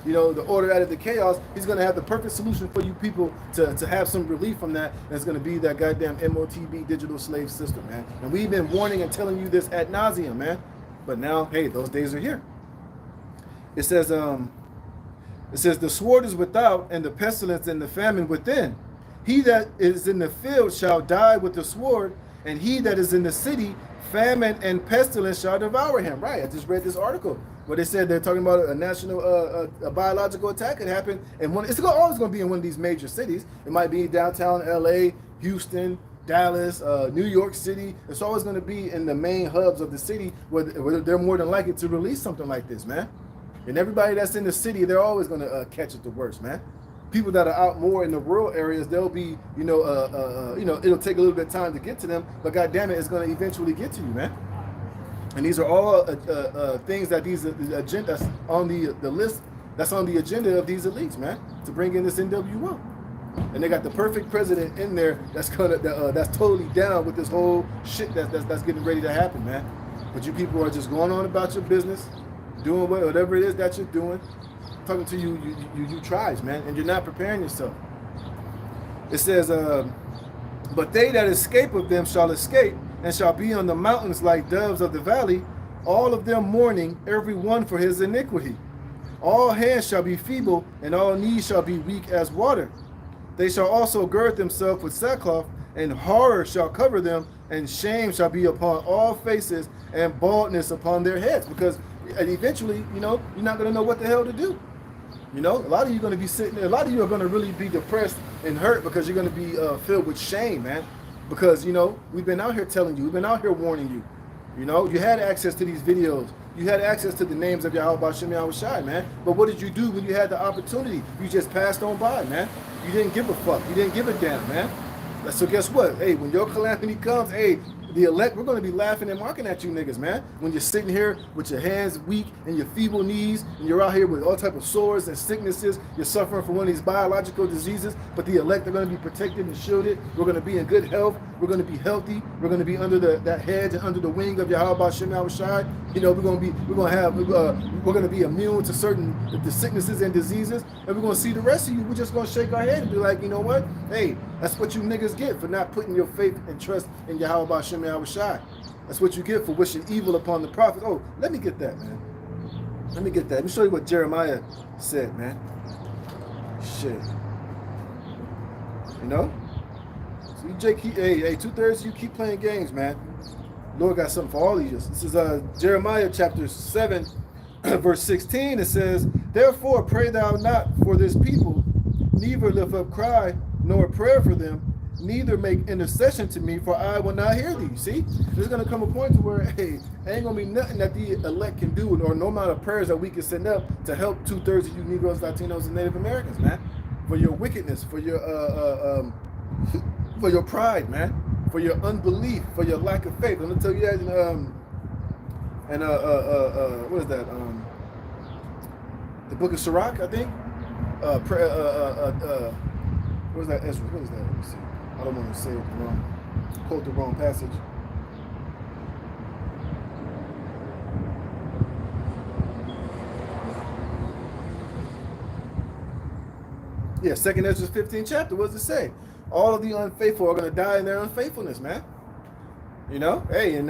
you know, the order out of the chaos, he's going to have the perfect solution for you people to have some relief from that. And it's going to be that goddamn MOTB digital slave system, man. And we've been warning and telling you this ad nauseum, man. But now, hey, those days are here. It says, the sword is without and the pestilence and the famine within. He that is in the field shall die with the sword, and he that is in the city, famine and pestilence shall devour him. Right, I just read this article where they said they're talking about a national a biological attack could happen, and it's always going to be in one of these major cities. It might be downtown LA, Houston, Dallas, New York City. It's always going to be in the main hubs of the city where they're more than likely to release something like this, man. And everybody that's in the city, they're always going to catch it the worst, man. People that are out more in the rural areas, they'll be, you know, it'll take a little bit of time to get to them, but goddamn it, it's going to eventually get to you, man. And these are all things that these agendas on the list that's on the agenda of these elites, man, to bring in this NWO. And they got the perfect president in there that's that's totally down with this whole shit that's getting ready to happen, man. But you people are just going on about your business, doing whatever it is that you're doing, talking to you tribes, man, and you're not preparing yourself. It says, but they that escape of them shall escape, and shall be on the mountains like doves of the valley, all of them mourning, every one for his iniquity. All hands shall be feeble, and all knees shall be weak as water. They shall also gird themselves with sackcloth, and horror shall cover them, and shame shall be upon all faces, and baldness upon their heads. Because eventually, you know, you're not going to know what the hell to do. You know, a lot of you are going to be sitting there, a lot of you are going to really be depressed and hurt because you're going to be filled with shame, man. Because, you know, we've been out here telling you, we've been out here warning you. You know, you had access to these videos. You had access to the names of Yahweh Bashem Yahushai, man. But what did you do when you had the opportunity? You just passed on by, man. You didn't give a fuck. You didn't give a damn, man. So guess what? Hey, when your calamity comes, hey, the elect, we're going to be laughing and mocking at you niggas, man. When you're sitting here with your hands weak and your feeble knees, and you're out here with all type of sores and sicknesses, you're suffering from one of these biological diseases, but the elect are going to be protected and shielded. We're going to be in good health. We're going to be healthy. We're going to be under that hedge and under the wing of Yahweh Bashem Yahushai. You know, we're going to be immune to certain the sicknesses and diseases, and we're going to see the rest of you. We're just going to shake our head and be like, you know what? Hey, that's what you niggas get for not putting your faith and trust in Yahweh Bashem Yahushai. That's what you get for wishing evil upon the prophets. Oh, let me get that, man. Let me get that. Let me show you what Jeremiah said, man. Shit. You know? So you, Jake, hey, 2/3 of you keep playing games, man. Lord got something for all of you. This is Jeremiah chapter 7, verse 16. It says, therefore pray thou not for this people, neither lift up cry nor prayer for them, neither make intercession to me, for I will not hear thee. See, there's going to come a point to where, hey, ain't going to be nothing that the elect can do, or no amount of prayers that we can send up to help 2/3 of you Negroes, Latinos, and Native Americans, man, for your wickedness, for your pride, man, for your unbelief, for your lack of faith. I'm going to tell you that what is that? The book of Sirach, I think. What is that? Ezra? What is that? Let me see. I don't want to say it wrong. Quote the wrong passage. Yeah, 2nd Ezra 15th chapter. What does it say? All of the unfaithful are going to die in their unfaithfulness, man. You know, hey, and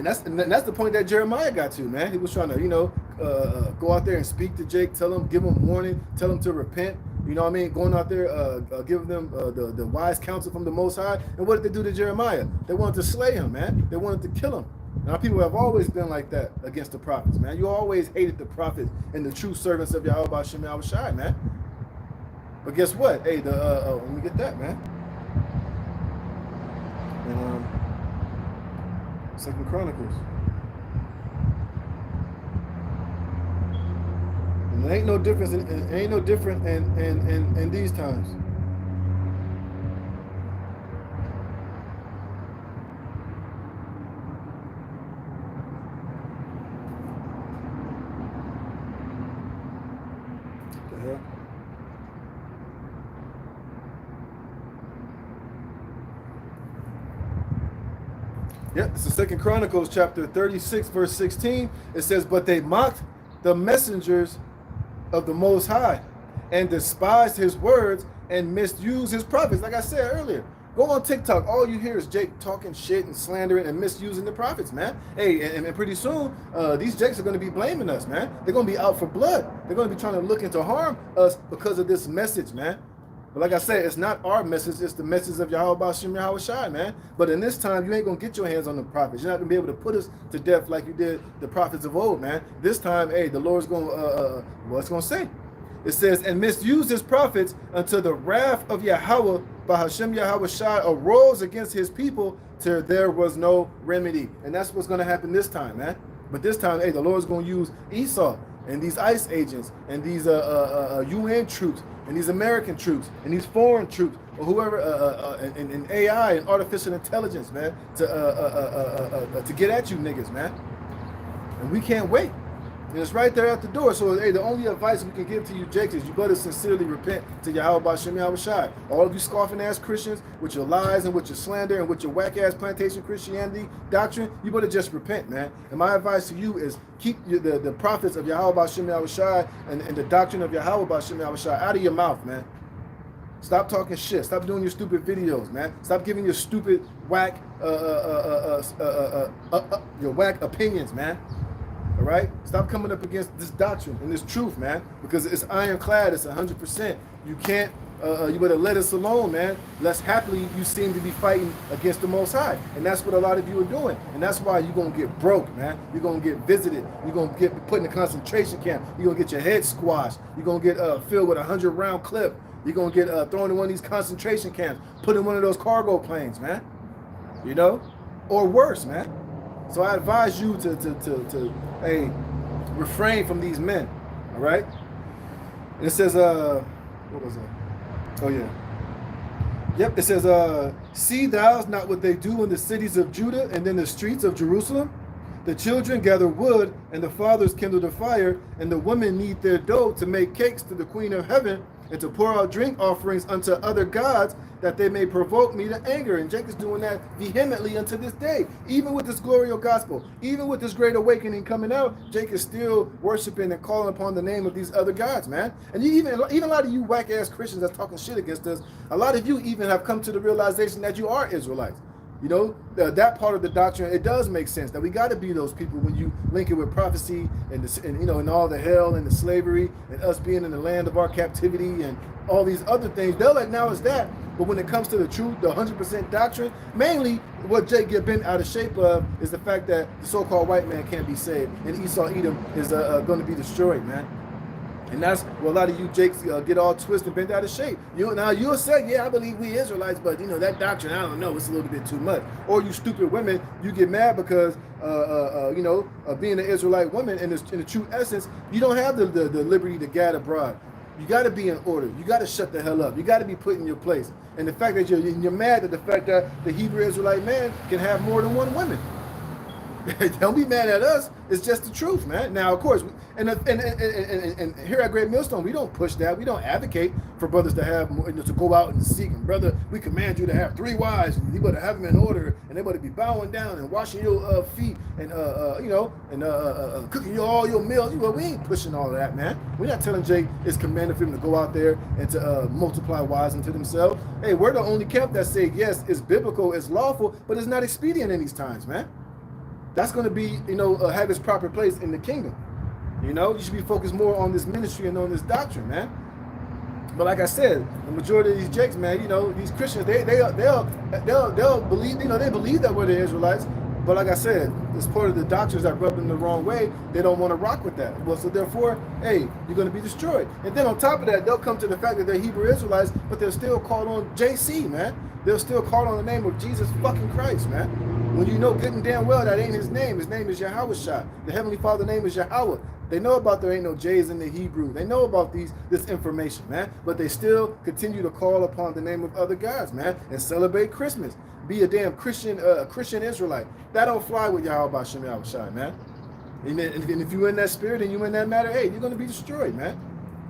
that's the point that Jeremiah got to, man. He was trying to, go out there and speak to Jake, give him warning, tell him to repent. You know what I mean? Going out there, giving them the wise counsel from the Most High. And what did they do to Jeremiah? They wanted to slay him, man. They wanted to kill him. Now, people have always been like that against the prophets, man. You always hated the prophets and the true servants of Yahweh Shem Shai, man. But guess what? Hey, let me get that, man. And 2nd Chronicles. And it ain't no difference. It ain't no different in these times. What the hell? Yep, this is 2nd Chronicles chapter 36, verse 16. It says, but they mocked the messengers of the Most High and despised his words and misused his prophets. Like I said earlier, go on TikTok. All you hear is Jake talking shit and slandering and misusing the prophets, man. Hey, and pretty soon, these Jakes are going to be blaming us, man. They're going to be out for blood. They're going to be trying to look into harm us because of this message, man. But like I said, it's not our message, it's the message of Yahweh Shem Shai, man. But in this time, you ain't going to get your hands on the prophets. You're not going to be able to put us to death like you did the prophets of old, man. This time, hey, the Lord's going to, what's going to say? It says, and misused his prophets until the wrath of Yahweh, by Hashem Yahweh Shai, arose against his people till there was no remedy. And that's what's going to happen this time, man. But this time, hey, the Lord's going to use Esau and these ICE agents and these UN troops and these American troops and these foreign troops or whoever and AI and artificial intelligence, man, to get at you niggas, man. And we can't wait. And it's right there at the door. So, hey, the only advice we can give to you, Jake, is you better sincerely repent to Yahweh Shem Shai. All of you scoffing-ass Christians with your lies and with your slander and with your whack-ass plantation Christianity doctrine, you better just repent, man. And my advice to you is keep the prophets of Yahweh Shem Shai and the doctrine of Yahweh Shem Shai out of your mouth, man. Stop talking shit. Stop doing your stupid videos, man. Stop giving your stupid whack your whack opinions, man. All right? Stop coming up against this doctrine and this truth, man, because it's ironclad. It's 100%. You can't, you better let us alone, man. Less happily, you seem to be fighting against the Most High. And that's what a lot of you are doing. And that's why you're going to get broke, man. You're going to get visited. You're going to get put in a concentration camp. You're going to get your head squashed. You're going to get filled with a 100-round clip. You're going to get thrown in one of these concentration camps, put in one of those cargo planes, man. You know? Or worse, man. So I advise you to hey, refrain from these men, all right? And it says, what was that? Oh, yeah. Yep, it says, see thou not what they do in the cities of Judah and in the streets of Jerusalem? The children gather wood, and the fathers kindle the fire, and the women knead their dough to make cakes to the queen of heaven, and to pour out drink offerings unto other gods, that they may provoke me to anger. And Jake is doing that vehemently unto this day. Even with this glorious gospel, even with this great awakening coming out, Jake is still worshiping and calling upon the name of these other gods, man. And you even a lot of you whack-ass Christians that's talking shit against us, a lot of you even have come to the realization that you are Israelites. You know, that part of the doctrine, it does make sense that we got to be those people when you link it with prophecy and you know, and all the hell and the slavery and us being in the land of our captivity and all these other things. They'll acknowledge that, but when it comes to the truth, the 100% doctrine, mainly what Jake get bent out of shape of is the fact that the so-called white man can't be saved and Esau Edom is going to be destroyed, man. And that's where a lot of you Jakes get all twisted and bent out of shape. Now you'll say, yeah, I believe we Israelites, but you know, that doctrine, I don't know, it's a little bit too much. Or you stupid women, you get mad because you know, being an Israelite woman in the true essence, you don't have the liberty to gad abroad. You got to be in order. You got to shut the hell up. You got to be put in your place. And the fact that you're mad at the fact that the Hebrew Israelite man can have more than one woman. Don't be mad at us. It's just the truth, man. Now, of course, and here at Great Millstone, we don't push that. We don't advocate for brothers to have to go out and seek. And brother, we command you to have 3 wives, and you better have them in order, and they better be bowing down and washing your feet, and you know, and cooking all your meals. Well, we ain't pushing all of that, man. We're not telling Jake it's commanded for him to go out there and to multiply wives unto themselves. Hey, we're the only camp that say yes, it's biblical, it's lawful, but it's not expedient in these times, man. That's going to be, you know, have its proper place in the kingdom. You know, you should be focused more on this ministry and on this doctrine, man. But like I said, the majority of these Jakes, man, you know, these Christians, they'll believe, you know, they believe that we're the Israelites. But like I said, it's part of the doctrines that rub them the wrong way. They don't want to rock with that. Well, so therefore, hey, you're going to be destroyed. And then on top of that, they'll come to the fact that they're Hebrew Israelites, but they're still called on JC, man. They'll still call on the name of Jesus fucking Christ, man. When you know good and damn well that ain't his name. His name is Yahweh Shah. The Heavenly Father's name is Yahweh. They know about there ain't no J's in the Hebrew. They know about this information, man. But they still continue to call upon the name of other gods, man, and celebrate Christmas. Be a damn Christian Israelite. That don't fly with Yahweh Shem Yahweh Shai, man. And if you're in that spirit and you're in that matter, hey, you're going to be destroyed, man.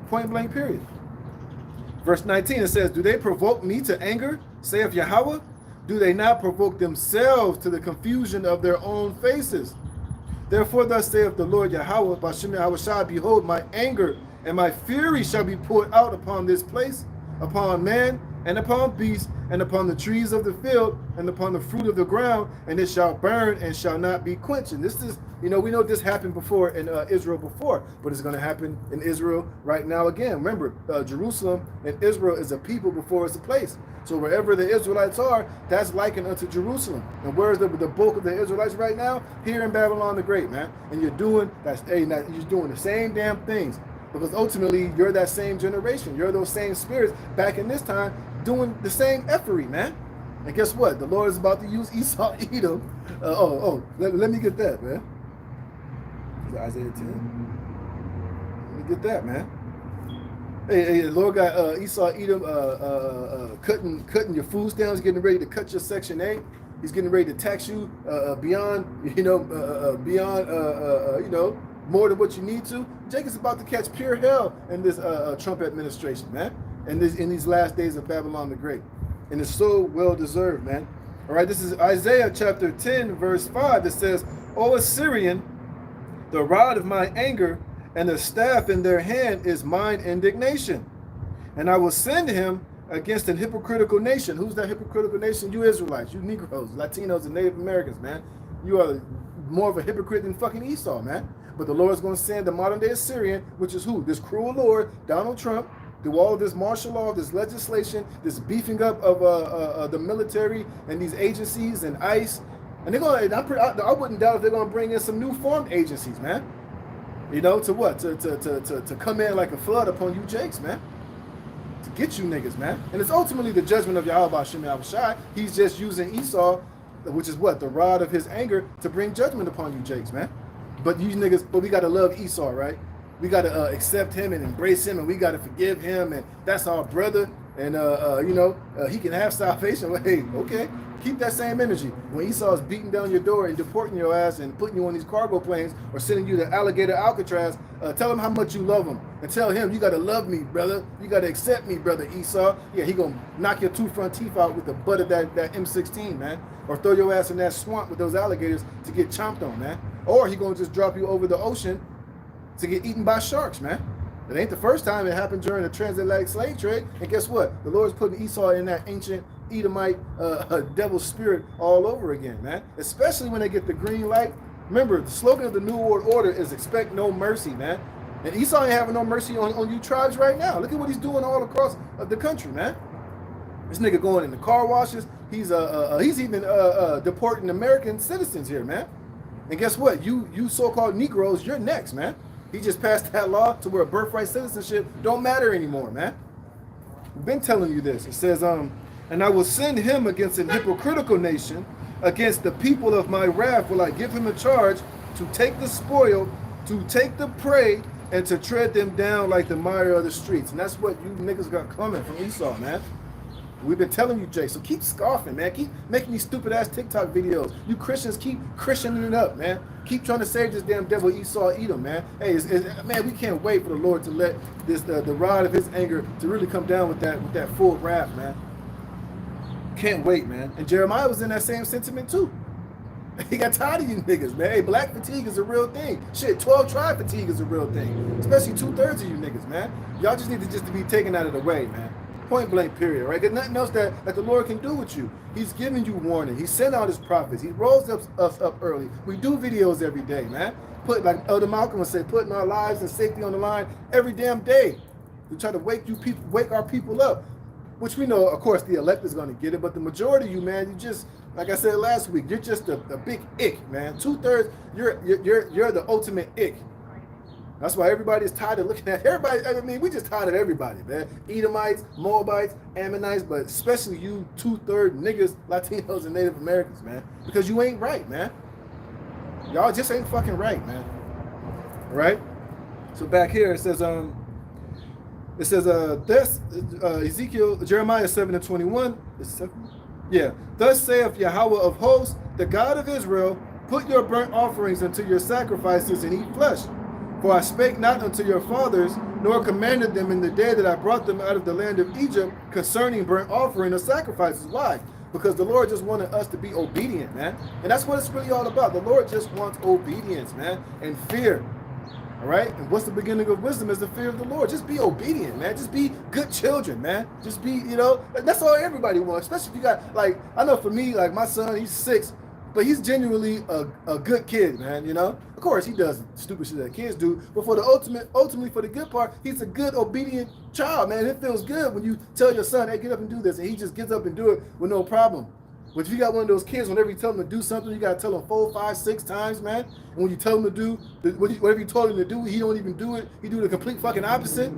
Point blank, period. Verse 19, it says, do they provoke me to anger, saith Yahweh? Do they not provoke themselves to the confusion of their own faces? Therefore thus saith the Lord Yahweh, Bashem Yahweh Shai, behold, my anger and my fury shall be poured out upon this place, upon man and upon beast, and upon the trees of the field, and upon the fruit of the ground, and it shall burn and shall not be quenched. And this is, you know, we know this happened before in Israel before, but it's going to happen in Israel right now again. Remember, Jerusalem and Israel is a people before it's a place. So wherever the Israelites are, that's likened unto Jerusalem. And where's the bulk of the Israelites right now? Here in Babylon the Great, man. And you're doing you're doing the same damn things. Because ultimately, you're that same generation. You're those same spirits back in this time doing the same effery, man. And guess what? The Lord is about to use Esau, Edom. Let me get that, man. Isaiah 10. Let me get that, man. Hey, the Lord got Esau, Edom cutting your food stamps, getting ready to cut your Section 8. He's getting ready to tax you beyond more than what you need to. Jacob's about to catch pure hell in this Trump administration, man. In these last days of Babylon the Great. And it's so well deserved, man. All right, this is Isaiah chapter 10, verse 5. It says, O Assyrian, the rod of my anger and the staff in their hand is mine indignation. And I will send him against an hypocritical nation. Who's that hypocritical nation? You Israelites, you Negroes, Latinos, and Native Americans, man. You are more of a hypocrite than fucking Esau, man. But the Lord is going to send the modern day Assyrian, which is who? This cruel Lord, Donald Trump, through all of this martial law, this legislation, this beefing up of the military and these agencies and ICE. And they're going to, I wouldn't doubt if they're going to bring in some new formed agencies, man. You know, to what? To come in like a flood upon you Jakes, man. To get you niggas, man. And it's ultimately the judgment of Yahweh Shem Yahweh Shai. He's just using Esau, which is what? The rod of his anger to bring judgment upon you Jakes, man. But you niggas, but we got to love Esau, right? We got to accept him and embrace him, and we got to forgive him, and that's our brother, and he can have salvation. Well, hey, okay, keep that same energy. When Esau is beating down your door and deporting your ass and putting you on these cargo planes or sending you to alligator Alcatraz, tell him how much you love him, and tell him you got to love me, brother. You got to accept me, brother Esau. Yeah, he gonna knock your 2 front teeth out with the butt of that M16, man, or throw your ass in that swamp with those alligators to get chomped on, man. Or he gonna just drop you over the ocean to get eaten by sharks, man. It ain't the first time it happened during the transatlantic slave trade. And guess what? The Lord's putting Esau in that ancient Edomite devil spirit all over again, man. Especially when they get the green light. Remember, the slogan of the New World Order is expect no mercy, man. And Esau ain't having no mercy on you tribes right now. Look at what he's doing all across the country, man. This nigga going in the car washes. He's even deporting American citizens here, man. And guess what? You so-called Negroes, you're next, man. He just passed that law to where birthright citizenship don't matter anymore, man. We've been telling you this. It says, and I will send him against an hypocritical nation, against the people of my wrath will I give him a charge to take the spoil, to take the prey, and to tread them down like the mire of the streets. And that's what you niggas got coming from Esau, man. We've been telling you, Jay, so keep scoffing, man. Keep making these stupid-ass TikTok videos. You Christians keep Christianing it up, man. Keep trying to save this damn devil Esau Edom, man. Hey, man, we can't wait for the Lord to let this the rod of his anger to really come down with that full wrath, man. Can't wait, man. And Jeremiah was in that same sentiment, too. He got tired of you niggas, man. Hey, black fatigue is a real thing. Shit, 12 tribe fatigue is a real thing. Especially 2/3 of you niggas, man. Y'all just need to be taken out of the way, man. Point blank, period, right? There's nothing else that the Lord can do with you. He's giving you warning. He sent out his prophets. He rose us up early. We do videos every day, man. Like Elder Malcolm would say, putting our lives and safety on the line every damn day. We try to wake our people up, which we know, of course, the elect is going to get it, but the majority of you, man, you just, like I said last week, you're just a big ick, man. 2/3, you're the ultimate ick. That's why everybody's tired of looking at everybody. I mean, we just tired of everybody, man. Edomites, Moabites, Ammonites, but especially you 2/3 niggas, Latinos, and Native Americans, man. Because you ain't right, man. Y'all just ain't fucking right, man. All right? So back here it says, Ezekiel, Jeremiah 7:21. Yeah. Thus saith Yahweh of hosts, the God of Israel, put your burnt offerings into your sacrifices and eat flesh. For I spake not unto your fathers, nor commanded them in the day that I brought them out of the land of Egypt concerning burnt offering or sacrifices. Why? Because the Lord just wanted us to be obedient, man. And that's what it's really all about. The Lord just wants obedience, man, and fear. All right? And what's the beginning of wisdom is the fear of the Lord. Just be obedient, man. Just be good children, man. Just be, that's all everybody wants. Especially if you got, like, I know for me, like my son, he's 6. But he's genuinely a good kid, man, Of course, he does stupid shit that kids do, but for the ultimately for the good part, he's a good, obedient child, man. It feels good when you tell your son, hey, get up and do this, and he just gets up and do it with no problem. But if you got one of those kids, whenever you tell them to do something, you got to tell them 4, 5, 6 times, man. And when you tell him to do, whatever you told him to do, he don't even do it. He do the complete fucking opposite.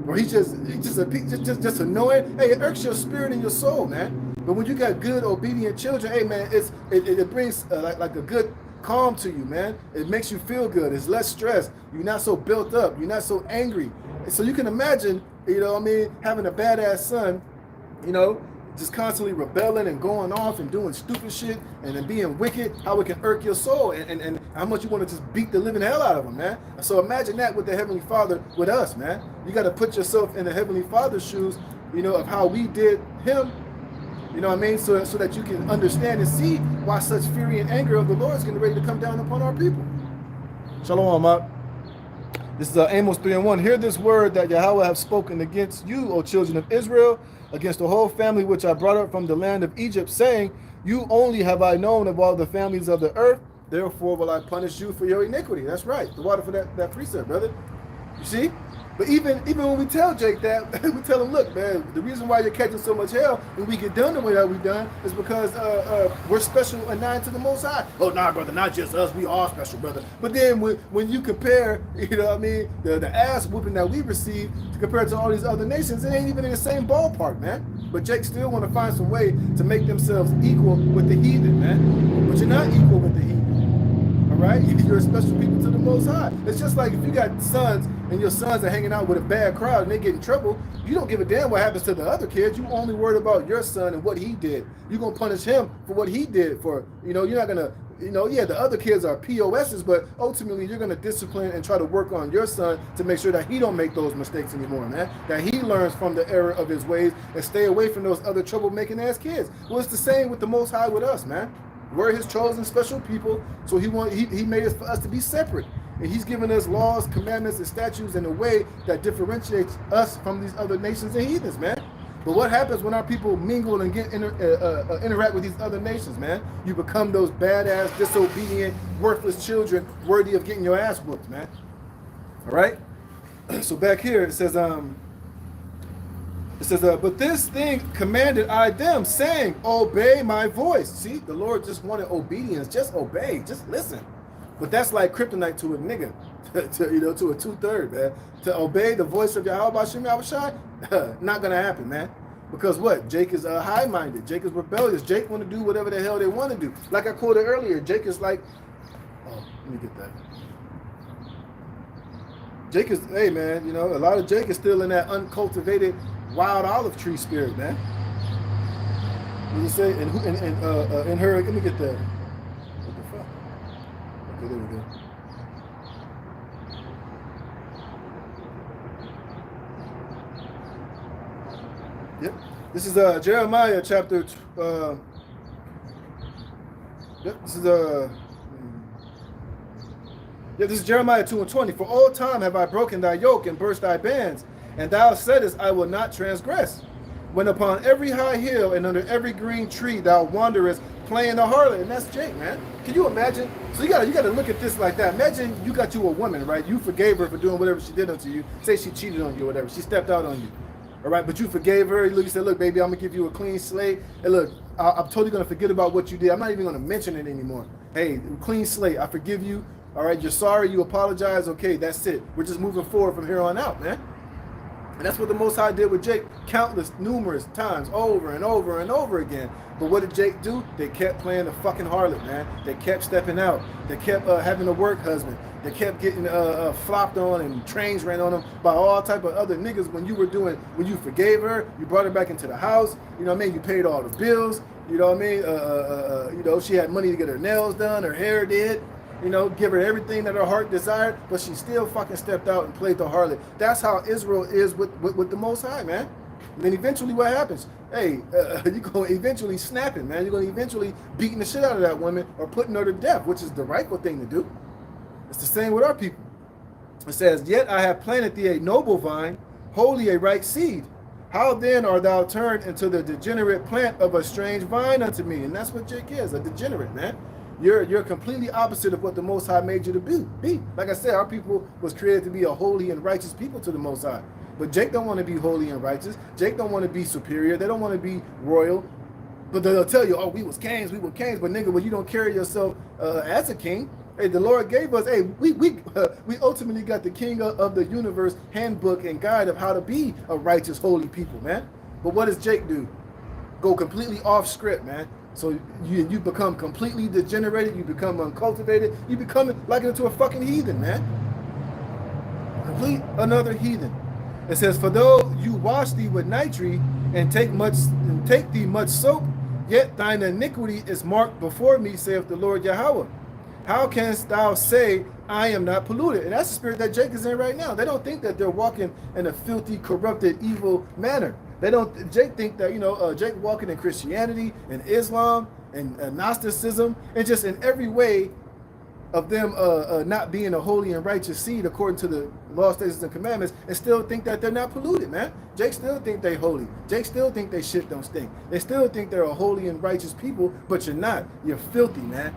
Or he's just annoying. Hey, it irks your spirit and your soul, man. But when you got good, obedient children, hey, man, it brings like a good calm to you, man. It makes you feel good. It's less stress. You're not so built up. You're not so angry. And so you can imagine, having a badass son, just constantly rebelling and going off and doing stupid shit and then being wicked, how it can irk your soul and how much you want to just beat the living hell out of him, man. So imagine that with the Heavenly Father with us, man. You got to put yourself in the Heavenly Father's shoes, of how we did him, so that you can understand and see why such fury and anger of the Lord is getting ready to come down upon our people. Shalom, Mark. This is Amos 3:1. Hear this word that Yahweh have spoken against you, O children of Israel, against the whole family which I brought up from the land of Egypt, saying, you only have I known of all the families of the earth, therefore will I punish you for your iniquity. That's right. The water for that precept, brother. You see? But even when we tell Jake that, we tell him, look, man, the reason why you're catching so much hell when we get done the way that we done is because we're special and nigh to the Most High. Oh, nah, brother, not just us. We all special, brother. But then when you compare, the ass whooping that we receive to compare to all these other nations, it ain't even in the same ballpark, man. But Jake still want to find some way to make themselves equal with the heathen, man. But you're not equal with the heathen. All right? You're a special people to the Most High. It's just like if you got sons and your sons are hanging out with a bad crowd and they get in trouble, you don't give a damn what happens to the other kids. You only worried about your son and what he did. You're going to punish him for what he did for, you're not going to, the other kids are POSs, but ultimately you're going to discipline and try to work on your son to make sure that he don't make those mistakes anymore, man. That he learns from the error of his ways and stay away from those other troublemaking ass kids. Well, it's the same with the Most High with us, man. We're his chosen special people, so he made us for us to be separate. And he's given us laws, commandments, and statutes in a way that differentiates us from these other nations and heathens, man. But what happens when our people mingle and interact with these other nations, man? You become those badass, disobedient, worthless children worthy of getting your ass whooped, man. All right? So back here, it says, but this thing commanded I them, saying, obey my voice. See, the Lord just wanted obedience. Just obey. Just listen. But that's like kryptonite to a nigga, to a 2/3, man. To obey the voice of Yahweh Hashem Yahushai, not gonna happen, man. Because what? Jake is high-minded. Jake is rebellious. Jake want to do whatever the hell they want to do. Like I quoted earlier, Jake is like, oh, let me get that. Jake is, hey man, a lot of Jake is still in that uncultivated wild olive tree spirit, man. What do you say? In her, let me get that. What the fuck? Okay, there we go. Yep. This is Jeremiah chapter. This is Jeremiah 2:20. For all time have I broken thy yoke and burst thy bands, and thou saidest, I will not transgress. When upon every high hill and under every green tree thou wanderest, playing the harlot. And that's Jake, man. Can you imagine? So you gotta look at this like that. Imagine you got you a woman, right? You forgave her for doing whatever she did unto you. Say she cheated on you or whatever. She stepped out on you. All right, but you forgave her. You said, look, baby, I'm going to give you a clean slate. And look, I'm totally going to forget about what you did. I'm not even going to mention it anymore. Hey, clean slate. I forgive you. All right, you're sorry. You apologize. Okay, that's it. We're just moving forward from here on out, man. And that's what the Most High did with Jake numerous times, over and over and over again. But what did Jake do? They kept playing the fucking harlot, man. They kept stepping out. They kept having a work husband. They kept getting flopped on and trains ran on them by all type of other niggas. When you forgave her, you brought her back into the house. You know what I mean? You paid all the bills. You know what I mean? She had money to get her nails done, her hair did. Give her everything that her heart desired, but she still fucking stepped out and played the harlot. That's how Israel is with the Most High, man. And then eventually what happens? Hey, you're going to eventually snap it, man. You're going to eventually beating the shit out of that woman or putting her to death, which is the rightful thing to do. It's the same with our people. It says, yet I have planted thee a noble vine, wholly a right seed. How then art thou turned into the degenerate plant of a strange vine unto me? And that's what Jake is, a degenerate, man. You're completely opposite of what the Most High made you to be. Like I said, our people was created to be a holy and righteous people to the Most High. But Jake don't want to be holy and righteous. Jake don't want to be superior. They don't want to be royal. But they'll tell you, oh, we was kings. But nigga, when you don't carry yourself as a king, hey, the Lord gave us, hey, we ultimately got the king of the universe handbook and guide of how to be a righteous, holy people, man. But what does Jake do? Go completely off script, man. So you become completely degenerated, you become uncultivated, you become like into a fucking heathen, man. Complete another heathen. It says, for though you wash thee with nitre and take thee much soap, yet thine iniquity is marked before me, saith the Lord Yahweh. How canst thou say, I am not polluted? And that's the spirit that Jake is in right now. They don't think that they're walking in a filthy, corrupted, evil manner. Jake think that, Jake walking in Christianity and Islam and Gnosticism and just in every way of them not being a holy and righteous seed according to the law, statutes, and commandments, and still think that they're not polluted, man. Jake still think they holy. Jake still think they shit don't stink. They still think they're a holy and righteous people, but you're not. You're filthy, man.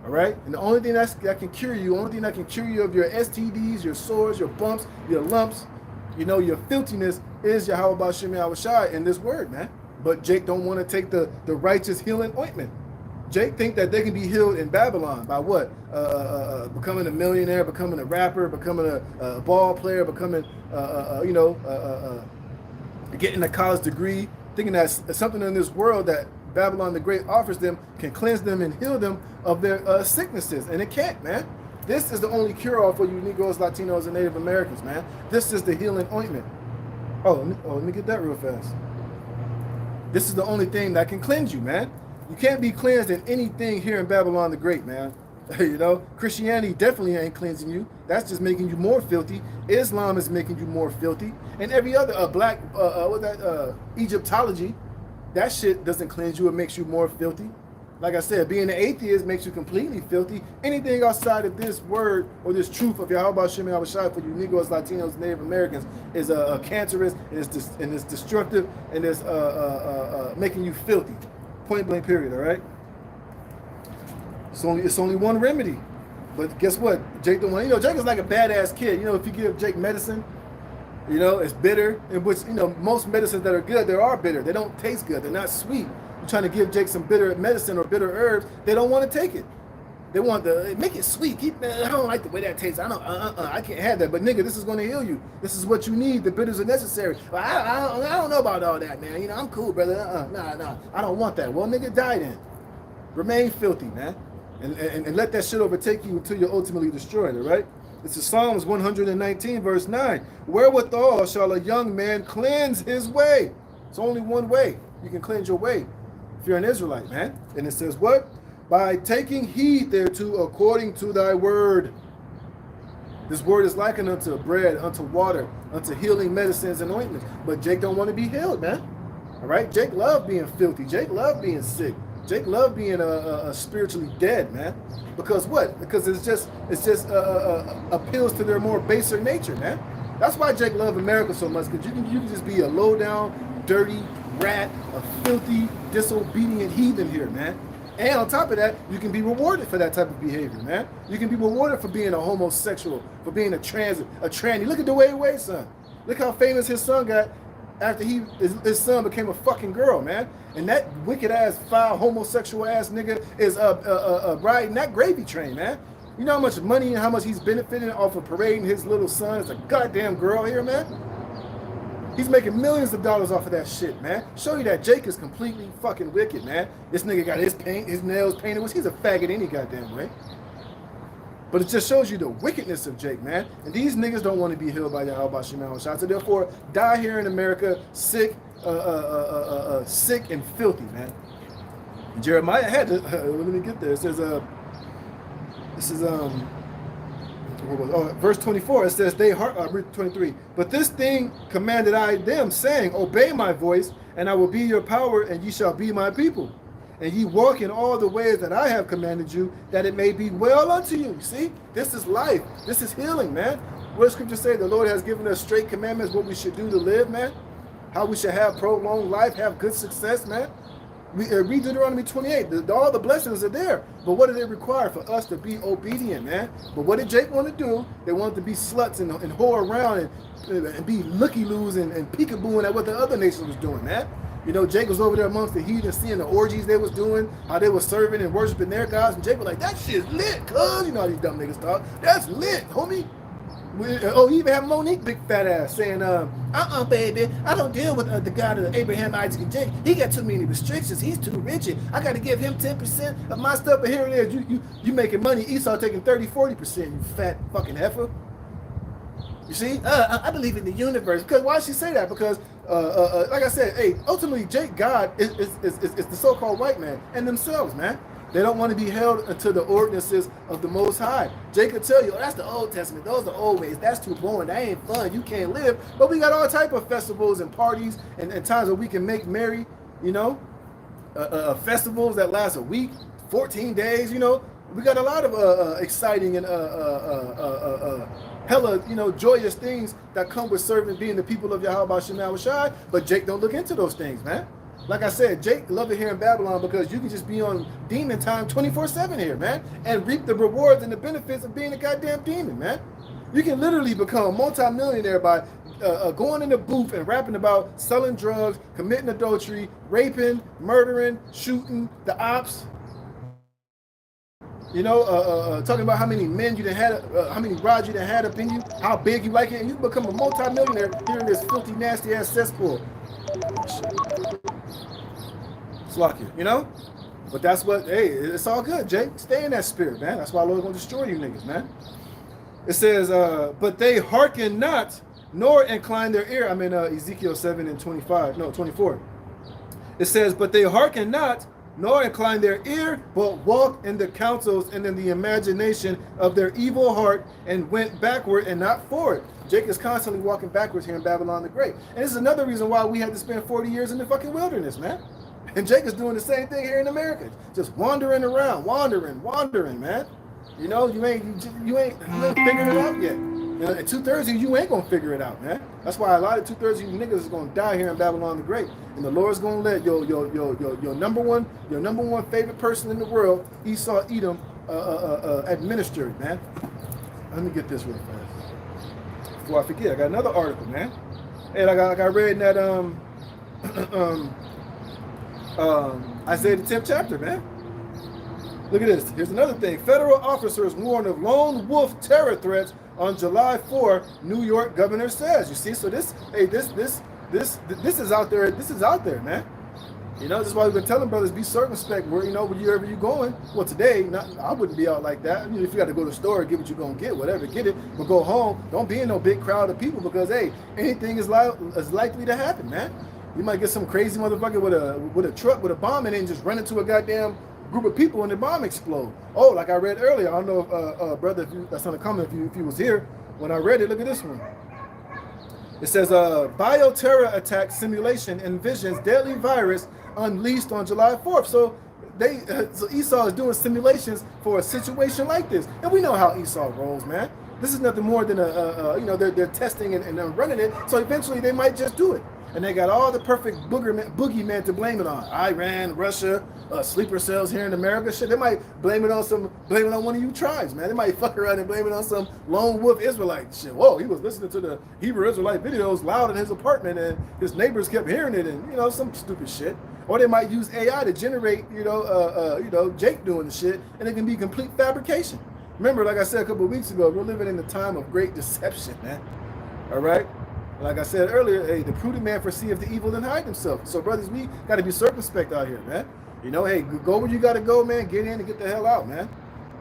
All right? And the only thing that can cure you, of your STDs, your sores, your bumps, your lumps, your filthiness is Yahweh Ba'Shem Yahushai in this word, man. But Jake don't want to take the righteous healing ointment. Jake think that they can be healed in Babylon by what? Becoming a millionaire, becoming a rapper, becoming a ball player, becoming, getting a college degree, thinking that something in this world that Babylon the Great offers them can cleanse them and heal them of their sicknesses. And it can't, man. This is the only cure-all for you Negroes, Latinos, and Native Americans, man. This is the healing ointment. Oh, let me get that real fast. This is the only thing that can cleanse you, man. You can't be cleansed in anything here in Babylon the Great, man. Christianity definitely ain't cleansing you. That's just making you more filthy. Islam is making you more filthy. And every other Egyptology, that shit doesn't cleanse you. It makes you more filthy. Like I said, being an atheist makes you completely filthy. Anything outside of this word or this truth of Yahweh Shem Yahweh Shai for you Negroes, Latinos, Native Americans is cancerous, and it's destructive, and it's making you filthy. Point blank period, all right? It's only one remedy. But guess what? Jake don't want, Jake is like a badass kid. If you give Jake medicine, it's bitter, in which, most medicines that are good, they are bitter. They don't taste good. They're not sweet. You're trying to give Jake some bitter medicine or bitter herbs, they don't want to take it. They want to make it sweet. I don't like the way that tastes. I can't have that. But nigga, this is going to heal you. This is what you need. The bitters are necessary. Well, I don't know about all that, man. I'm cool, brother. Nah. I don't want that. Well, nigga, die then. Remain filthy, man. And let that shit overtake you until you're ultimately destroyed, all right? This is Psalms 119, verse 9. Wherewithal shall a young man cleanse his way? It's only one way you can cleanse your way if you're an Israelite, man. And it says what? By taking heed thereto according to thy word. This word is likened unto bread, unto water, unto healing medicines and ointments. But Jake don't want to be healed, man. All right? Jake loved being filthy. Jake loved being sick. Jake loved being spiritually dead, man. Because what? Because it's just appeals to their more baser nature, man. That's why Jake loved America so much, because you can just be a low down, dirty rat, a filthy, disobedient heathen here, man. And on top of that, you can be rewarded for that type of behavior, man. You can be rewarded for being a homosexual, for being a tranny. Look at Dwayne Wade's son. Look how famous his son got after his son became a fucking girl, man. And that wicked ass, foul, homosexual ass nigga is riding that gravy train, man. You know how much money and how much he's benefiting off of parading his little son as a goddamn girl here, man? He's making millions of dollars off of that shit, man. Show you that Jake is completely fucking wicked, man. This nigga got his nails painted. He's a faggot any goddamn way. But it just shows you the wickedness of Jake, man. And these niggas don't want to be healed by Yahweh Shem Yahweh Shai. So therefore, die here in America, sick, sick and filthy, man. Jeremiah had to. Let me get there. It says, verse 24. It says, 23. But this thing commanded I them, saying, obey my voice, and I will be your power, and ye shall be my people. And ye walk in all the ways that I have commanded you, that it may be well unto you. See, this is life. This is healing, man. What does Scripture say? The Lord has given us straight commandments, what we should do to live, man. How we should have prolonged life, have good success, man. Read Deuteronomy 28. All the blessings are there. But what did it require? For us to be obedient, man. But what did Jake want to do? They wanted to be sluts and whore around and be looky-loos and peekabooing at what the other nation was doing, man. Jake was over there amongst the heathens, seeing the orgies they was doing, how they were serving and worshiping their gods. And Jake was like, that shit's lit, cuz. You know how these dumb niggas talk. That's lit, homie. He even had Monique, big fat ass, saying, baby, I don't deal with the God of Abraham, Isaac, and Jake. He got too many restrictions. He's too rigid. I got to give him 10% of my stuff, but here it is. You making money. Esau taking 30-40%, you fat fucking heifer. You see? I believe in the universe. Because why she say that? Because, like I said, hey, ultimately, Jake, God is the so-called white man and themselves, man. They don't want to be held unto the ordinances of the Most High. Jake could tell you, that's the Old Testament. Those are old ways. That's too boring. That ain't fun. You can't live. But we got all type of festivals and parties and times where we can make merry, festivals that last a week, 14 days, We got a lot of exciting and hella, joyous things that come with serving, being the people of Yahweh Shem Yahweh Shai. But Jake don't look into those things, man. Like I said, Jake love it here in Babylon because you can just be on demon time 24/7 here, man, and reap the rewards and the benefits of being a goddamn demon, man. You can literally become a multi-millionaire by going in the booth and rapping about selling drugs, committing adultery, raping, murdering, shooting, the ops. Talking about how many men you done had, how many rods you done had up in you, how big you like it, and you become a multi-millionaire here in this filthy, nasty-ass cesspool. Slucky, But that's what, hey, it's all good, Jake. Stay in that spirit, man. That's why the Lord's going to destroy you niggas, man. It says, but they hearken not, nor incline their ear. I'm in Ezekiel 24. It says, but they hearken not, nor incline their ear, but walk in the counsels and in the imagination of their evil heart, and went backward and not forward. Jake is constantly walking backwards here in Babylon the Great. And this is another reason why we had to spend 40 years in the fucking wilderness, man. And Jake is doing the same thing here in America, just wandering around, wandering, man. You know, you ain't figured it out yet. You know, and 2/3 of you ain't gonna figure it out, man. That's why a lot of 2/3 of you niggas is gonna die here in Babylon the Great. And the Lord's gonna let your number one favorite person in the world, Esau Edom, administer it, man. Let me get this real fast before I forget. I got another article, man. And I read in that Isaiah the 10th chapter, man. Look at this. Here's another thing. Federal officers warn of lone wolf terror threats on July 4. New York governor says. You see, so this is out there. This is out there, man. You know, that's why we've been telling brothers, be circumspect where, you know, wherever you're going. Well, today, I wouldn't be out like that. I mean, if you got to go to the store and get what you're going to get, whatever, get it. But go home. Don't be in no big crowd of people because, hey, anything is likely to happen, man. You might get some crazy motherfucker with a truck with a bomb in it and just run into a goddamn group of people and the bomb explode. Oh, like I read earlier. I don't know if, brother, that's on the comment if you was here. When I read it, look at this one. It says, bioterror attack simulation envisions deadly virus unleashed on July 4th. So so Esau is doing simulations for a situation like this. And we know how Esau rolls, man. This is nothing more than you know, they're testing and running it. So eventually they might just do it. And they got all the perfect boogeyman to blame it on. Iran, Russia, sleeper cells here in America. Shit, they might blame it on one of you tribes, man. They might fuck around and blame it on some lone wolf Israelite shit. Whoa, he was listening to the Hebrew Israelite videos loud in his apartment and his neighbors kept hearing it and, you know, some stupid shit. Or they might use AI to generate, you know, Jake doing the shit, and it can be complete fabrication. Remember, like I said a couple of weeks ago, we're living in a time of great deception, man. All right? Like I said earlier, hey, the prudent man foreseeth the evil and hide himself. So, brothers, we got to be circumspect out here, man. You know, hey, go where you got to go, man. Get in and get the hell out, man.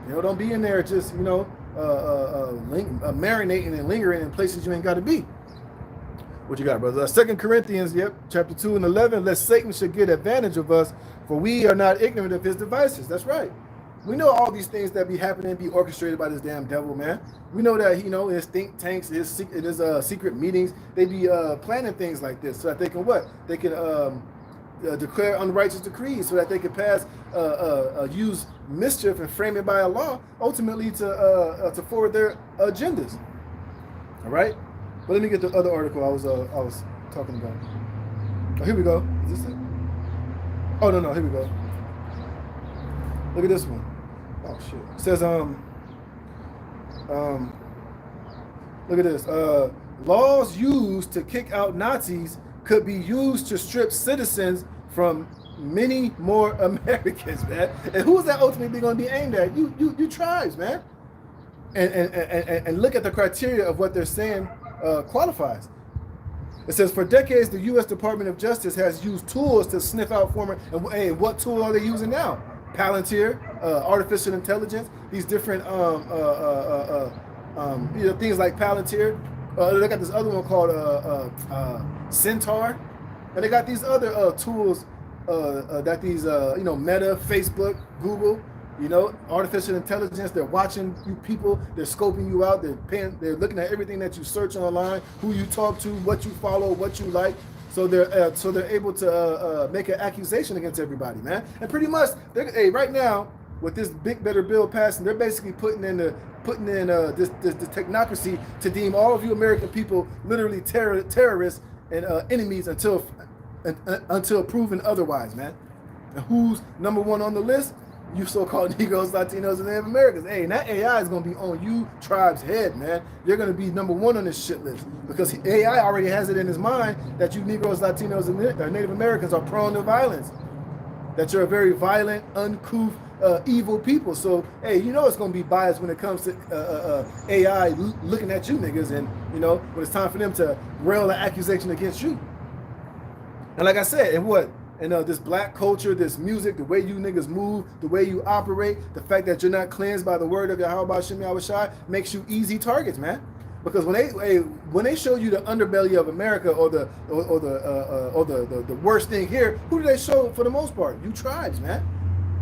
You know, don't be in there just, you know, marinating and lingering in places you ain't got to be. What you got, brother? 2 Corinthians, chapter 2 and 11, lest Satan should get advantage of us, for we are not ignorant of his devices. That's right. We know all these things that be happening be orchestrated by this damn devil, man. We know that, you know, his think tanks, his secret meetings, they be planning things like this so that they can what? They can declare unrighteous decrees so that they can pass, use mischief and frame it by a law, ultimately to forward their agendas. All right? But let me get the other article I was talking about. Oh, here we go. Is this it? Oh, no, here we go. Look at this one. Oh shit. It says look at this. Laws used to kick out Nazis could be used to strip citizens from many more Americans, man. And who's that ultimately going to be aimed at? You tribes, man. And look at the criteria of what they're saying qualifies. It says, for decades, the U.S. Department of Justice has used tools to sniff out former. And hey, what tool are they using now? Palantir, artificial intelligence, these different you know, things like Palantir. They got this other one called Centaur, and they got these other tools that these you know, Meta, Facebook, Google, you know, artificial intelligence. They're watching you people, they're scoping you out, they're looking at everything that you search online, who you talk to, what you follow, what you like. So they're able to make an accusation against everybody, man. And pretty much, hey, right now with this big better bill passing, they're basically putting in this technocracy to deem all of you American people literally terrorists and enemies until proven otherwise, man. And who's number one on the list? You so-called Negroes, Latinos, and Native Americans. Hey, and that AI is going to be on you tribe's head, man. You're going to be number one on this shit list because AI already has it in his mind that you Negroes, Latinos, and Native Americans are prone to violence, that you're a very violent, uncouth, evil people. So, hey, you know it's going to be biased when it comes to AI looking at you niggas, and, you know, when it's time for them to rail an accusation against you. And like I said, and what? And this black culture, this music, the way you niggas move, the way you operate, the fact that you're not cleansed by the word of Yahweh Shem Yahushai makes you easy targets, man. Because when they show you the underbelly of America or the worst thing here, who do they show for the most part? You tribes, man.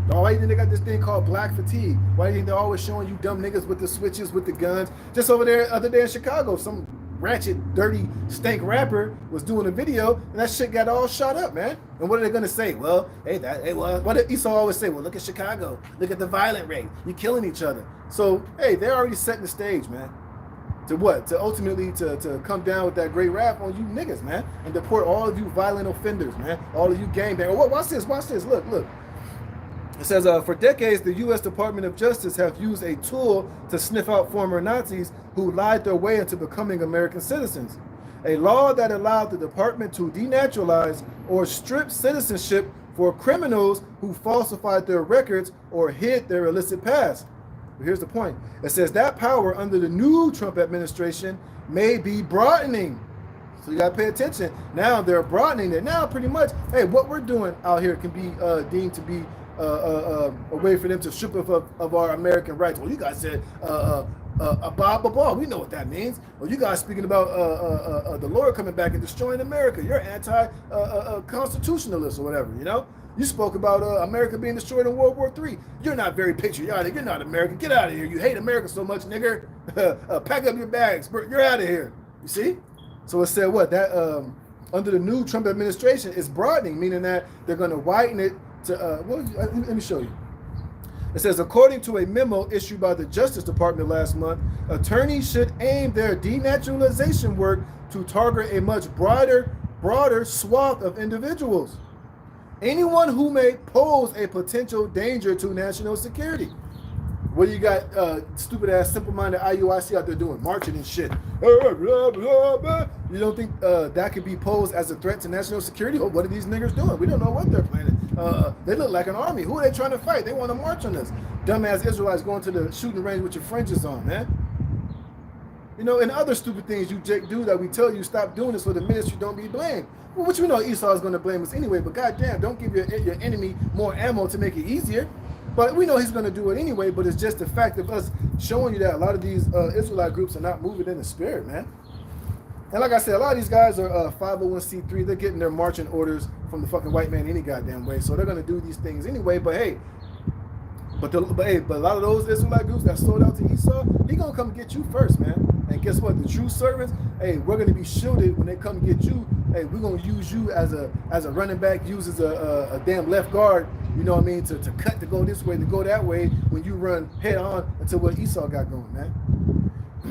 Why do you think they got this thing called black fatigue? Why do you think they're always showing you dumb niggas with the switches, with the guns? Just over there, other day in Chicago, some ratchet, dirty, stank rapper was doing a video, and that shit got all shot up, man. And what are they gonna say? Well, what did Esau always say? Well, look at Chicago. Look at the violent rate. You're killing each other. So, hey, they're already setting the stage, man. To what? To ultimately to come down with that great rap on you niggas, man, and deport all of you violent offenders, man, all of you gangbangers. Oh, watch this, look. It says, for decades, the U.S. Department of Justice have used a tool to sniff out former Nazis who lied their way into becoming American citizens. A law that allowed the department to denaturalize or strip citizenship for criminals who falsified their records or hid their illicit past. But here's the point. It says that power under the new Trump administration may be broadening. So you got to pay attention. Now they're broadening it. Now pretty much, hey, what we're doing out here can be deemed to be a way for them to strip us of our American rights. Well, you guys said blah. We know what that means. Well, you guys speaking about the Lord coming back and destroying America. You're anti-constitutionalist or whatever, you know? You spoke about America being destroyed in World War III. You're not very patriotic. You're not American. Get out of here. You hate America so much, nigger. Pack up your bags. You're out of here. You see? So it said what? That under the new Trump administration, it's broadening, meaning that they're going to widen it to, let me show you. It says, according to a memo issued by the Justice Department last month, attorneys should aim their denaturalization work to target a much broader swath of individuals. Anyone who may pose a potential danger to national security. What do you got stupid ass, simple-minded IUIC out there doing? Marching and shit. You don't think that could be posed as a threat to national security? Oh, what are these niggers doing? We don't know what they're planning. They look like an army. Who are they trying to fight? They want to march on us. Dumbass Israelites going to the shooting range with your fringes on, man. You know, and other stupid things you do that we tell you stop doing this so the ministry don't be blamed. Well, which we know Esau is going to blame us anyway, but goddamn, don't give your enemy more ammo to make it easier. But we know he's going to do it anyway, but it's just the fact of us showing you that a lot of these Israelite groups are not moving in the spirit, man. And like I said, a lot of these guys are 501c3. They're getting their marching orders from the fucking white man any goddamn way. So they're going to do these things anyway, but hey, but a lot of those Israelite groups that sold out to Esau, he going to come get you first, man. And guess what? The true servants, hey, we're going to be shielded when they come get you. Hey, we're going to use you as a running back, uses a damn left guard, you know what I mean, to cut, to go this way, to go that way when you run head on into what Esau got going, man.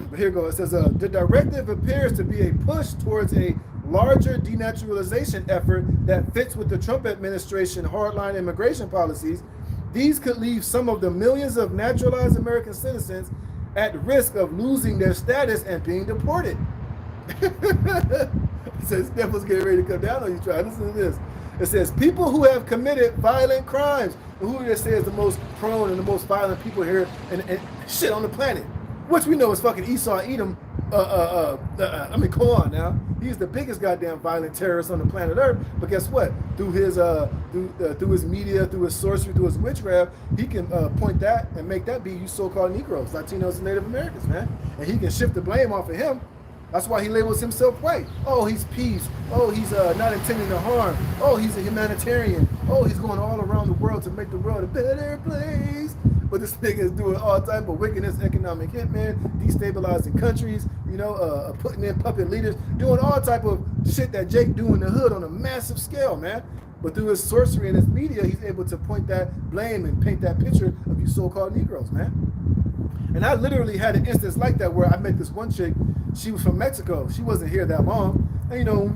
But here goes. It says, the directive appears to be a push towards a larger denaturalization effort that fits with the Trump administration hardline immigration policies. These could leave some of the millions of naturalized American citizens at risk of losing their status and being deported. It says, devil's getting ready to come down on you, try. Listen to this. It says, people who have committed violent crimes. And who they say is the most prone and the most violent people here and shit on the planet. Which we know is fucking Esau Edom. I mean, come on now. He's the biggest goddamn violent terrorist on the planet Earth. But guess what? Through his media, through his sorcery, through his witchcraft, he can point that and make that be you so-called Negroes, Latinos, and Native Americans, man. And he can shift the blame off of him. That's why he labels himself white. Oh, he's peace. Oh, he's not intending to harm. Oh, he's a humanitarian. Oh, he's going all around the world to make the world a better place. But this nigga is doing all type of wickedness, economic hitman, destabilizing countries, you know, putting in puppet leaders, doing all type of shit that Jake do in the hood on a massive scale, man. But through his sorcery and his media, he's able to point that blame and paint that picture of you so-called Negroes, man. And I literally had an instance like that where I met this one chick. She was from Mexico. She wasn't here that long. And, you know,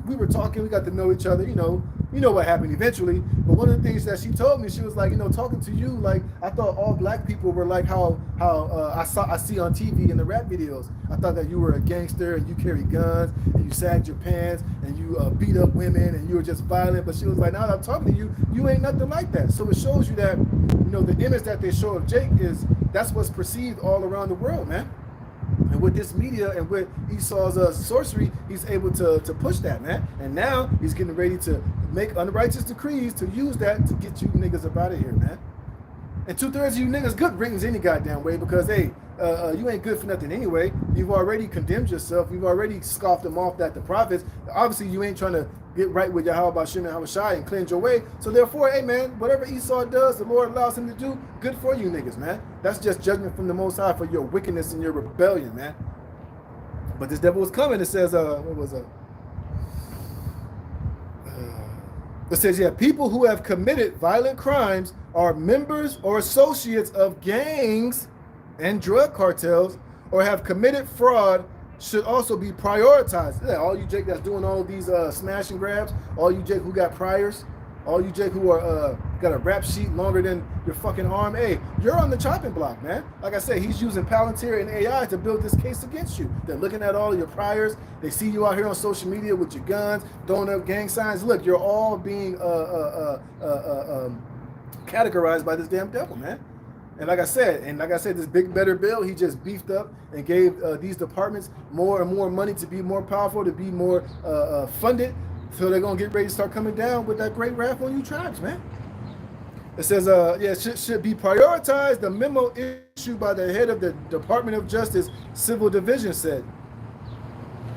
we were talking. We got to know each other. You know what happened eventually. But one of the things that she told me, she was like, you know, talking to you, like, I thought all black people were like how I see on TV in the rap videos. I thought that you were a gangster and you carry guns and you sagged your pants and you beat up women and you were just violent. But she was like, now that I'm talking to you, you ain't nothing like that. So it shows you that, you know, the image that they show of Jake is that's what's perceived all around the world, man. And with this media and with Esau's sorcery, he's able to push that, man. And now he's getting ready to make unrighteous decrees to use that to get you niggas up out of here, man. And 2/3 of you niggas good riddance any goddamn way because, hey, you ain't good for nothing anyway. You've already condemned yourself. You've already scoffed them off that the prophets. Obviously, you ain't trying to get right with Yahweh Shem and Havashai and cleanse your way. So therefore, hey, man, whatever Esau does, the Lord allows him to do, good for you niggas, man. That's just judgment from the Most High for your wickedness and your rebellion, man. But this devil was coming. It says, what was it? It says, yeah, people who have committed violent crimes are members or associates of gangs and drug cartels, or have committed fraud should also be prioritized. Yeah, all you Jake that's doing all these smash and grabs, all you Jake who got priors, all you Jake who are got a rap sheet longer than your fucking arm. Hey, you're on the chopping block, man. Like I said, he's using Palantir and AI to build this case against you. They're looking at all your priors. They see you out here on social media with your guns, throwing up gang signs. Look, you're all being categorized by this damn devil, man. And like I said, this big better bill, he just beefed up and gave these departments more and more money to be more powerful, to be more funded. So they're going to get ready to start coming down with that great wrath on you tribes, man. It says, should be prioritized. The memo issued by the head of the Department of Justice Civil Division said.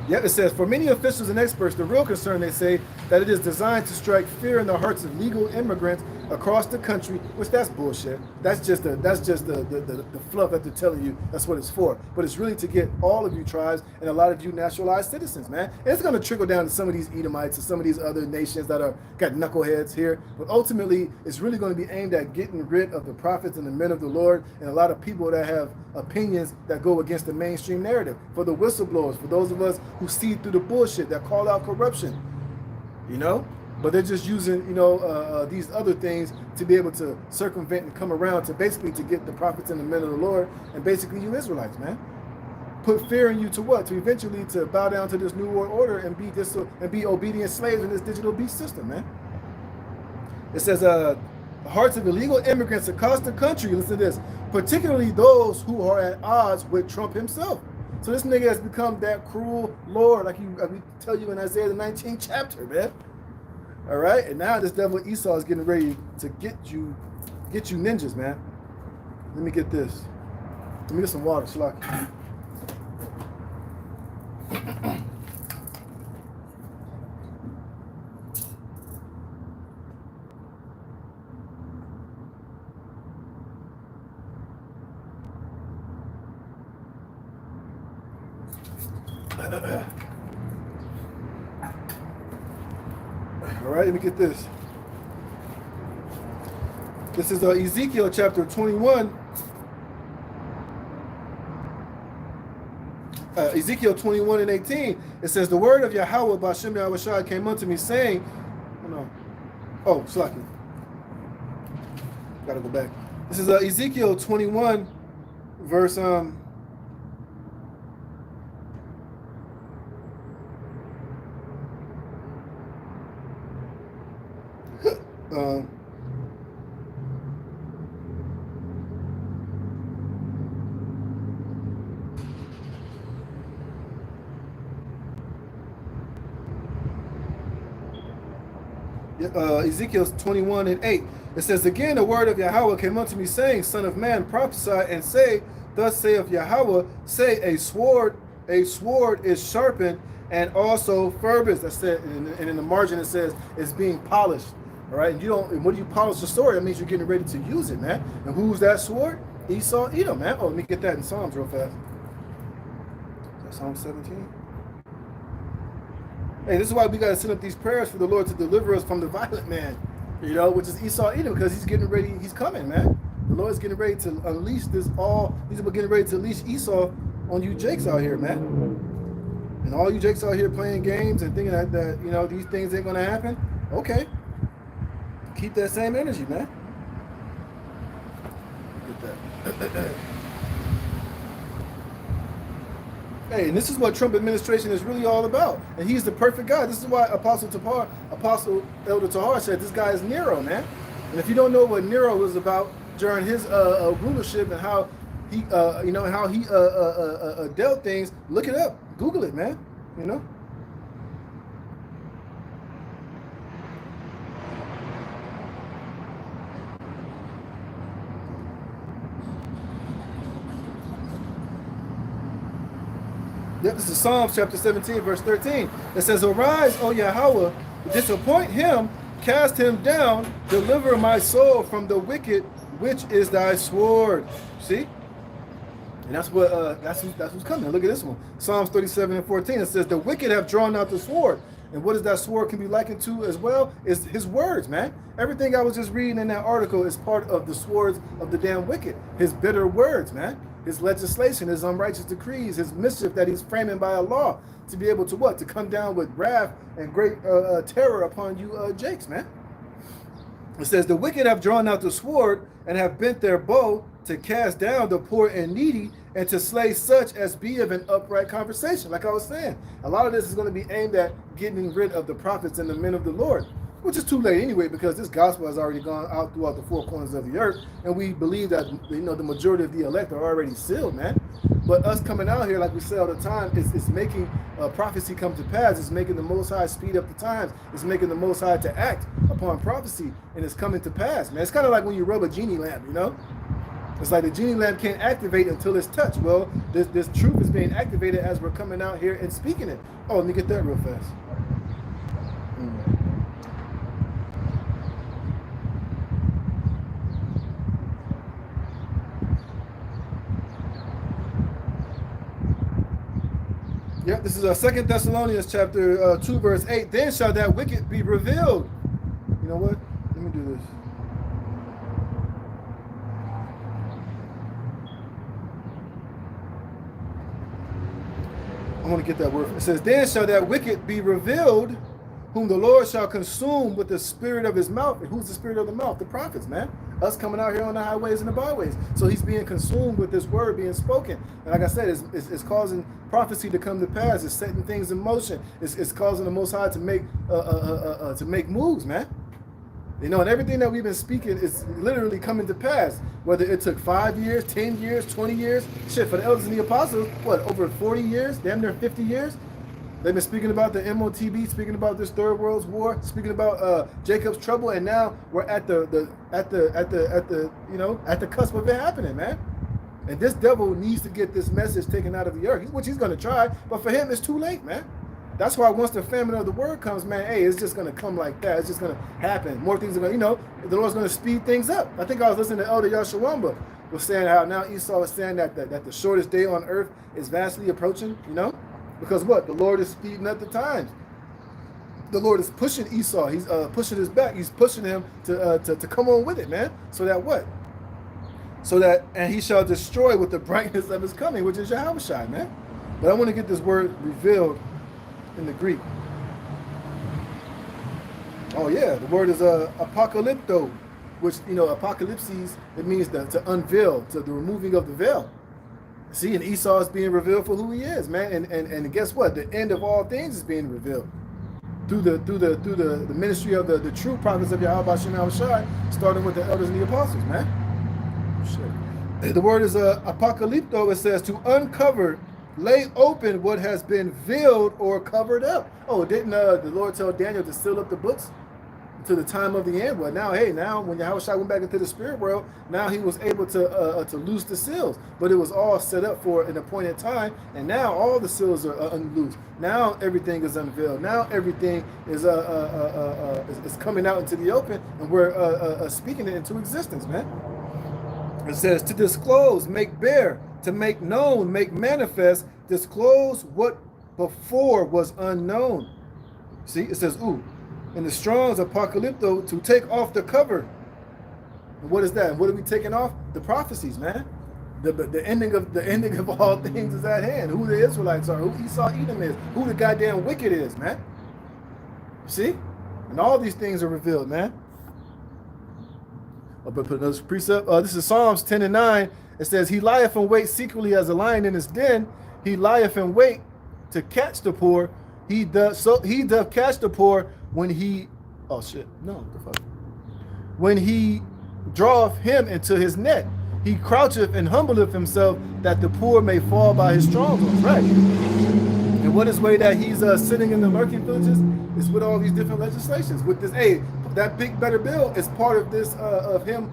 Yep, it says, for many officials and experts, the real concern, they say, that it is designed to strike fear in the hearts of legal immigrants across the country, which that's bullshit. That's just the fluff that they're telling you that's what it's for. But it's really to get all of you tribes and a lot of you naturalized citizens, man. And it's going to trickle down to some of these Edomites and some of these other nations that are got knuckleheads here. But ultimately, it's really going to be aimed at getting rid of the prophets and the men of the Lord and a lot of people that have opinions that go against the mainstream narrative. For the whistleblowers, for those of us who see through the bullshit, that call out corruption, you know? But they're just using, these other things to be able to circumvent and come around to basically to get the prophets and the men of the Lord and basically you Israelites, man. Put fear in you to what? To eventually to bow down to this new world order and be obedient slaves in this digital beast system, man. It says, the hearts of illegal immigrants across the country, listen to this, particularly those who are at odds with Trump himself. So this nigga has become that cruel Lord, like we tell you in Isaiah the 19th chapter, man. All right, and now this devil Esau is getting ready to get you ninjas, man. Let me get this. Let me get some water, Shalaki. All right, let me get this. This is Ezekiel chapter 21. Ezekiel 21 and 18. It says, the word of Yahweh Bashem Yahushua came unto me saying, Slaki. Gotta go back. This is Ezekiel 21, verse Ezekiel 21 and 8. It says, again, the word of Yahweh came unto me, saying, Son of man, prophesy and say, thus saith Yahweh, say, a sword is sharpened and also furbished. That's it. And in the margin it says it's being polished. All right, and when you polish the sword, that means you're getting ready to use it, man. And who's that sword? Esau, Edom, man. Oh, let me get that in Psalms real fast. Is that Psalm 17? Hey, this is why we got to send up these prayers for the Lord to deliver us from the violent man, which is Esau Edom, because he's getting ready, he's coming, man. The Lord's getting ready to unleash he's getting ready to unleash Esau on you Jakes out here, man. And all you Jakes out here playing games and thinking that these things ain't going to happen, okay. Keep that same energy, man. Get that. Hey, and this is what Trump administration is really all about. And he's the perfect guy. This is why Apostle Elder Tahar said this guy is Nero, man. And if you don't know what Nero was about during his rulership and how he dealt things, look it up. Google it, man. Yep, this is Psalms chapter 17, verse 13. It says, arise, O Yahweh, disappoint him, cast him down, deliver my soul from the wicked, which is thy sword. See? And that's what's coming. Look at this one. Psalms 37:14. It says, the wicked have drawn out the sword. And what is that sword can be likened to as well? Is his words, man. Everything I was just reading in that article is part of the swords of the damn wicked. His bitter words, man. His legislation, his unrighteous decrees, his mischief that he's framing by a law to be able to what? To come down with wrath and great terror upon you jakes, man. It says, the wicked have drawn out the sword and have bent their bow to cast down the poor and needy and to slay such as be of an upright conversation. Like I was saying, a lot of this is going to be aimed at getting rid of the prophets and the men of the Lord, which is too late anyway, because this gospel has already gone out throughout the four corners of the earth, and we believe that the majority of the elect are already sealed, man. But us coming out here, like we say all the time, it's making prophecy come to pass. It's making the Most High speed up the times. It's making the Most High to act upon prophecy, and it's coming to pass, man. It's kind of like when you rub a genie lamp, you know? It's like the genie lamp can't activate until it's touched. Well, this truth is being activated as we're coming out here and speaking it. Oh, let me get that real fast. Yep, this is 2 Thessalonians chapter 2, verse 8. Then shall that wicked be revealed. You know what? Let me do this. I want to get that word. It says, then shall that wicked be revealed, whom the Lord shall consume with the spirit of his mouth. And who's the spirit of the mouth? The prophets, man. Us coming out here on the highways and the byways. So he's being consumed with this word being spoken. And like I said, it's causing prophecy to come to pass. It's setting things in motion. It's causing the Most High to make moves, man. You know, and everything that we've been speaking is literally coming to pass. Whether it took 5 years, 10 years, 20 years. Shit, for the elders and the apostles, what, over 40 years? Damn near 50 years? They've been speaking about the MOTB, speaking about this Third World War, speaking about Jacob's trouble, and now we're at the cusp of it happening, man. And this devil needs to get this message taken out of the earth, which he's going to try, but for him, it's too late, man. That's why once the famine of the word comes, man, hey, it's just going to come like that. It's just going to happen. More things are going to, the Lord's going to speed things up. I think I was listening to Elder Yashawamba was saying how now Esau is saying that the shortest day on earth is vastly approaching, Because what? The Lord is speeding up the times. The Lord is pushing Esau. He's pushing his back. He's pushing him to come on with it, man. So that what? So that, and he shall destroy with the brightness of his coming, which is Yahushua, man. But I want to get this word revealed in the Greek. Oh yeah, the word is apocalypto, which, apocalypses, it means to unveil, to the removing of the veil. See, and Esau is being revealed for who he is, man. And guess what? The end of all things is being revealed through the ministry of the true prophets of Yahweh Shem Shai, starting with the elders and the apostles, man. Shit. The word is apocalypto. It says to uncover, lay open what has been veiled or covered up. Oh, didn't the Lord tell Daniel to seal up the books to the time of the end? Well, now when Yahushua went back into the spirit world, now he was able to loose the seals, but it was all set up for an appointed time, and now all the seals are unloosed. Now everything is unveiled. Now everything is coming out into the open, and we're speaking it into existence, man. It says to disclose, make bare, to make known, make manifest, disclose what before was unknown. See, it says, ooh. In the Strong's apocalypto, to take off the cover. And what is that? And what are we taking off? The prophecies, man. The ending of all things is at hand. Who the Israelites are, who Esau Edom is, who the goddamn wicked is, man. See? And all these things are revealed, man. But put another precept. This is Psalms 10:9. It says, he lieth in wait secretly as a lion in his den. He lieth in wait to catch the poor. He doth catch the poor when he, oh shit, no, the fuck. When he draweth him into his net, he croucheth and humbleth himself that the poor may fall by his strongholds. Right. And what is way that he's sitting in the lurking villages is with all these different legislations. With this, hey, that big better bill is part of this of him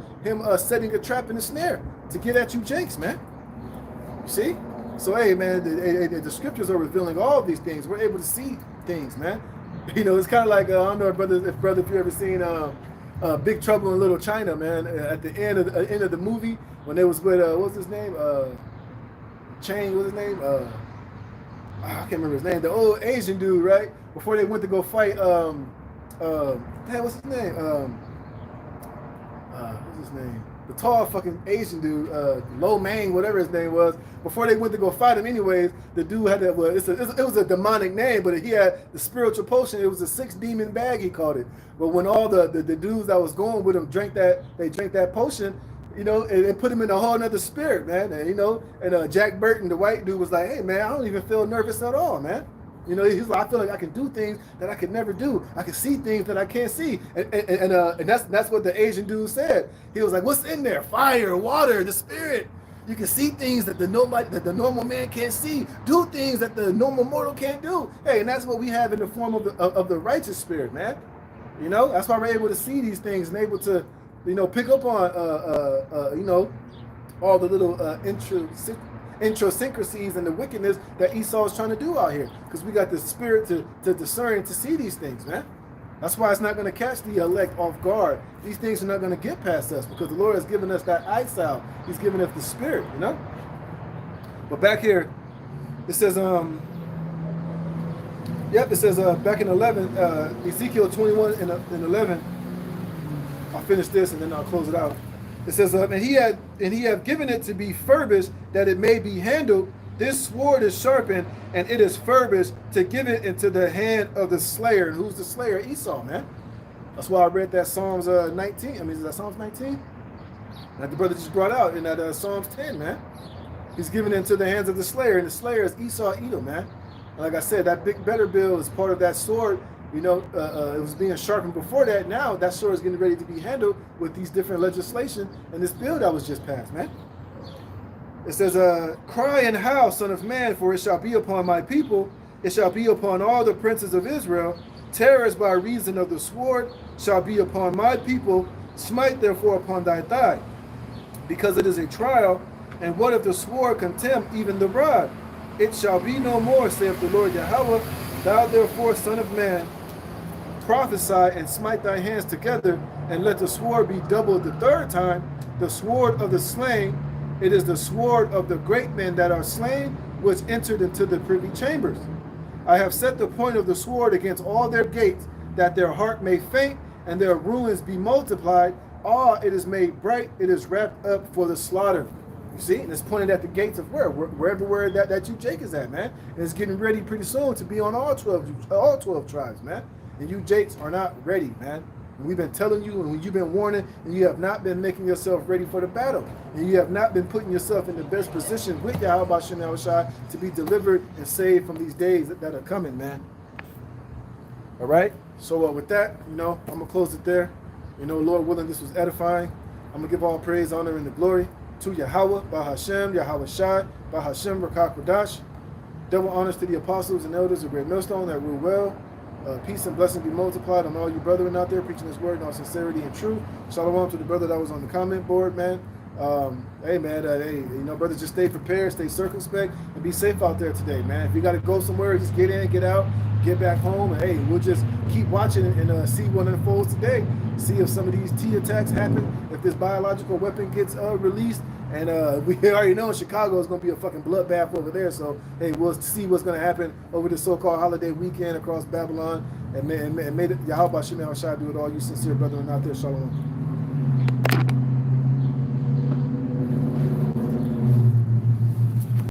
setting a trap and a snare to get at you jakes, man. You see? So hey, man, the scriptures are revealing all of these things. We're able to see things, man. It's kind of like I don't know, if you ever seen Big Trouble in Little China, man. At the end of the movie, when they was with what's his name? Chain, what's his name? I can't remember his name. The old Asian dude, right? Before they went to go fight, what's his name? What's his name? The tall fucking Asian dude, Lo Mang, whatever his name was. Before they went to go fight him, anyways, the dude had that. Well, it was a demonic name, but he had the spiritual potion. It was a 6 demon bag, he called it. But when all the dudes that was going with him drank that potion, you know, and it put him in a whole nother spirit, man. And you know, and Jack Burton, the white dude, was like, "Hey, man, I don't even feel nervous at all, man." You know, he's like, I feel like I can do things that I could never do. I can see things that I can't see, and that's what the Asian dude said. He was like, "What's in there? Fire, water, the spirit. You can see things that the normal man can't see. Do things that the normal mortal can't do." Hey, and that's what we have in the form of the righteous spirit, man. You know, that's why we're able to see these things and able to, you know, pick up on you know, all the little idiosyncrasies and the wickedness that Esau is trying to do out here, because we got the spirit to discern and to see these things, man. That's why it's not going to catch the elect off guard. These things are not going to get past us, because the Lord has given us that eyesight. He's given us the spirit, you know. But back here, it says, it says back in 11, Ezekiel 21 and 11. I'll finish this and then I'll close it out. It says, and he had given it to be furbished, that it may be handled. This sword is sharpened, and it is furbished, to give it into the hand of the slayer. And who's the slayer? Esau, man. That's why I read that Psalms 19. I mean, is that Psalms 19? That the brother just brought out in that Psalms 10, man. He's given it into the hands of the slayer, and the slayer is Esau Edom, man. And like I said, that big better bill is part of that sword. You know, it was being sharpened before that. Now that sword is getting ready to be handled with these different legislation and this bill that was just passed, man. It says, cry and howl, son of man, for it shall be upon my people. It shall be upon all the princes of Israel. Terrors by reason of the sword shall be upon my people. Smite therefore upon thy thigh, because it is a trial. And what if the sword contemn even the rod? It shall be no more, saith the Lord Yahweh. Thou therefore, son of man, prophesy and smite thy hands together, and let the sword be doubled the third time, the sword of the slain. It is the sword of the great men that are slain, which entered into the privy chambers. I have set the point of the sword against all their gates, that their heart may faint, and their ruins be multiplied. All it is made bright, it is wrapped up for the slaughter. You see, and it's pointed at the gates of wherever that you Jake is at, man. And it's getting ready pretty soon to be on all 12 tribes, man. And you Jakes are not ready, man. And we've been telling you, and you've been warning, and you have not been making yourself ready for the battle. And you have not been putting yourself in the best position with Yahweh Shem Shai to be delivered and saved from these days that are coming, man. All right? So with that, you know, I'm going to close it there. You know, Lord willing, this was edifying. I'm going to give all praise, honor, and the glory to Yahweh, Bahashem, Yahweh Shai, Bahashem, Rakah Kodash. Double honors to the apostles and elders of Great Millstone that rule well. Peace and blessing be multiplied on all you brethren out there preaching this word in all sincerity and truth. Shalom to the brother that was on the comment board, man. Hey, man, hey, you know, brothers, just stay prepared, stay circumspect, and be safe out there today, man. If you got to go somewhere, just get in, get out, get back home, and hey, we'll just keep watching and see what unfolds today. See if some of these T attacks happen, if this biological weapon gets released. And we already know in Chicago it's going to be a fucking bloodbath over there. So, hey, we'll see what's going to happen over the so-called holiday weekend across Babylon. And may Yahweh Shem Shai do it all, you sincere brethren out there. Shalom.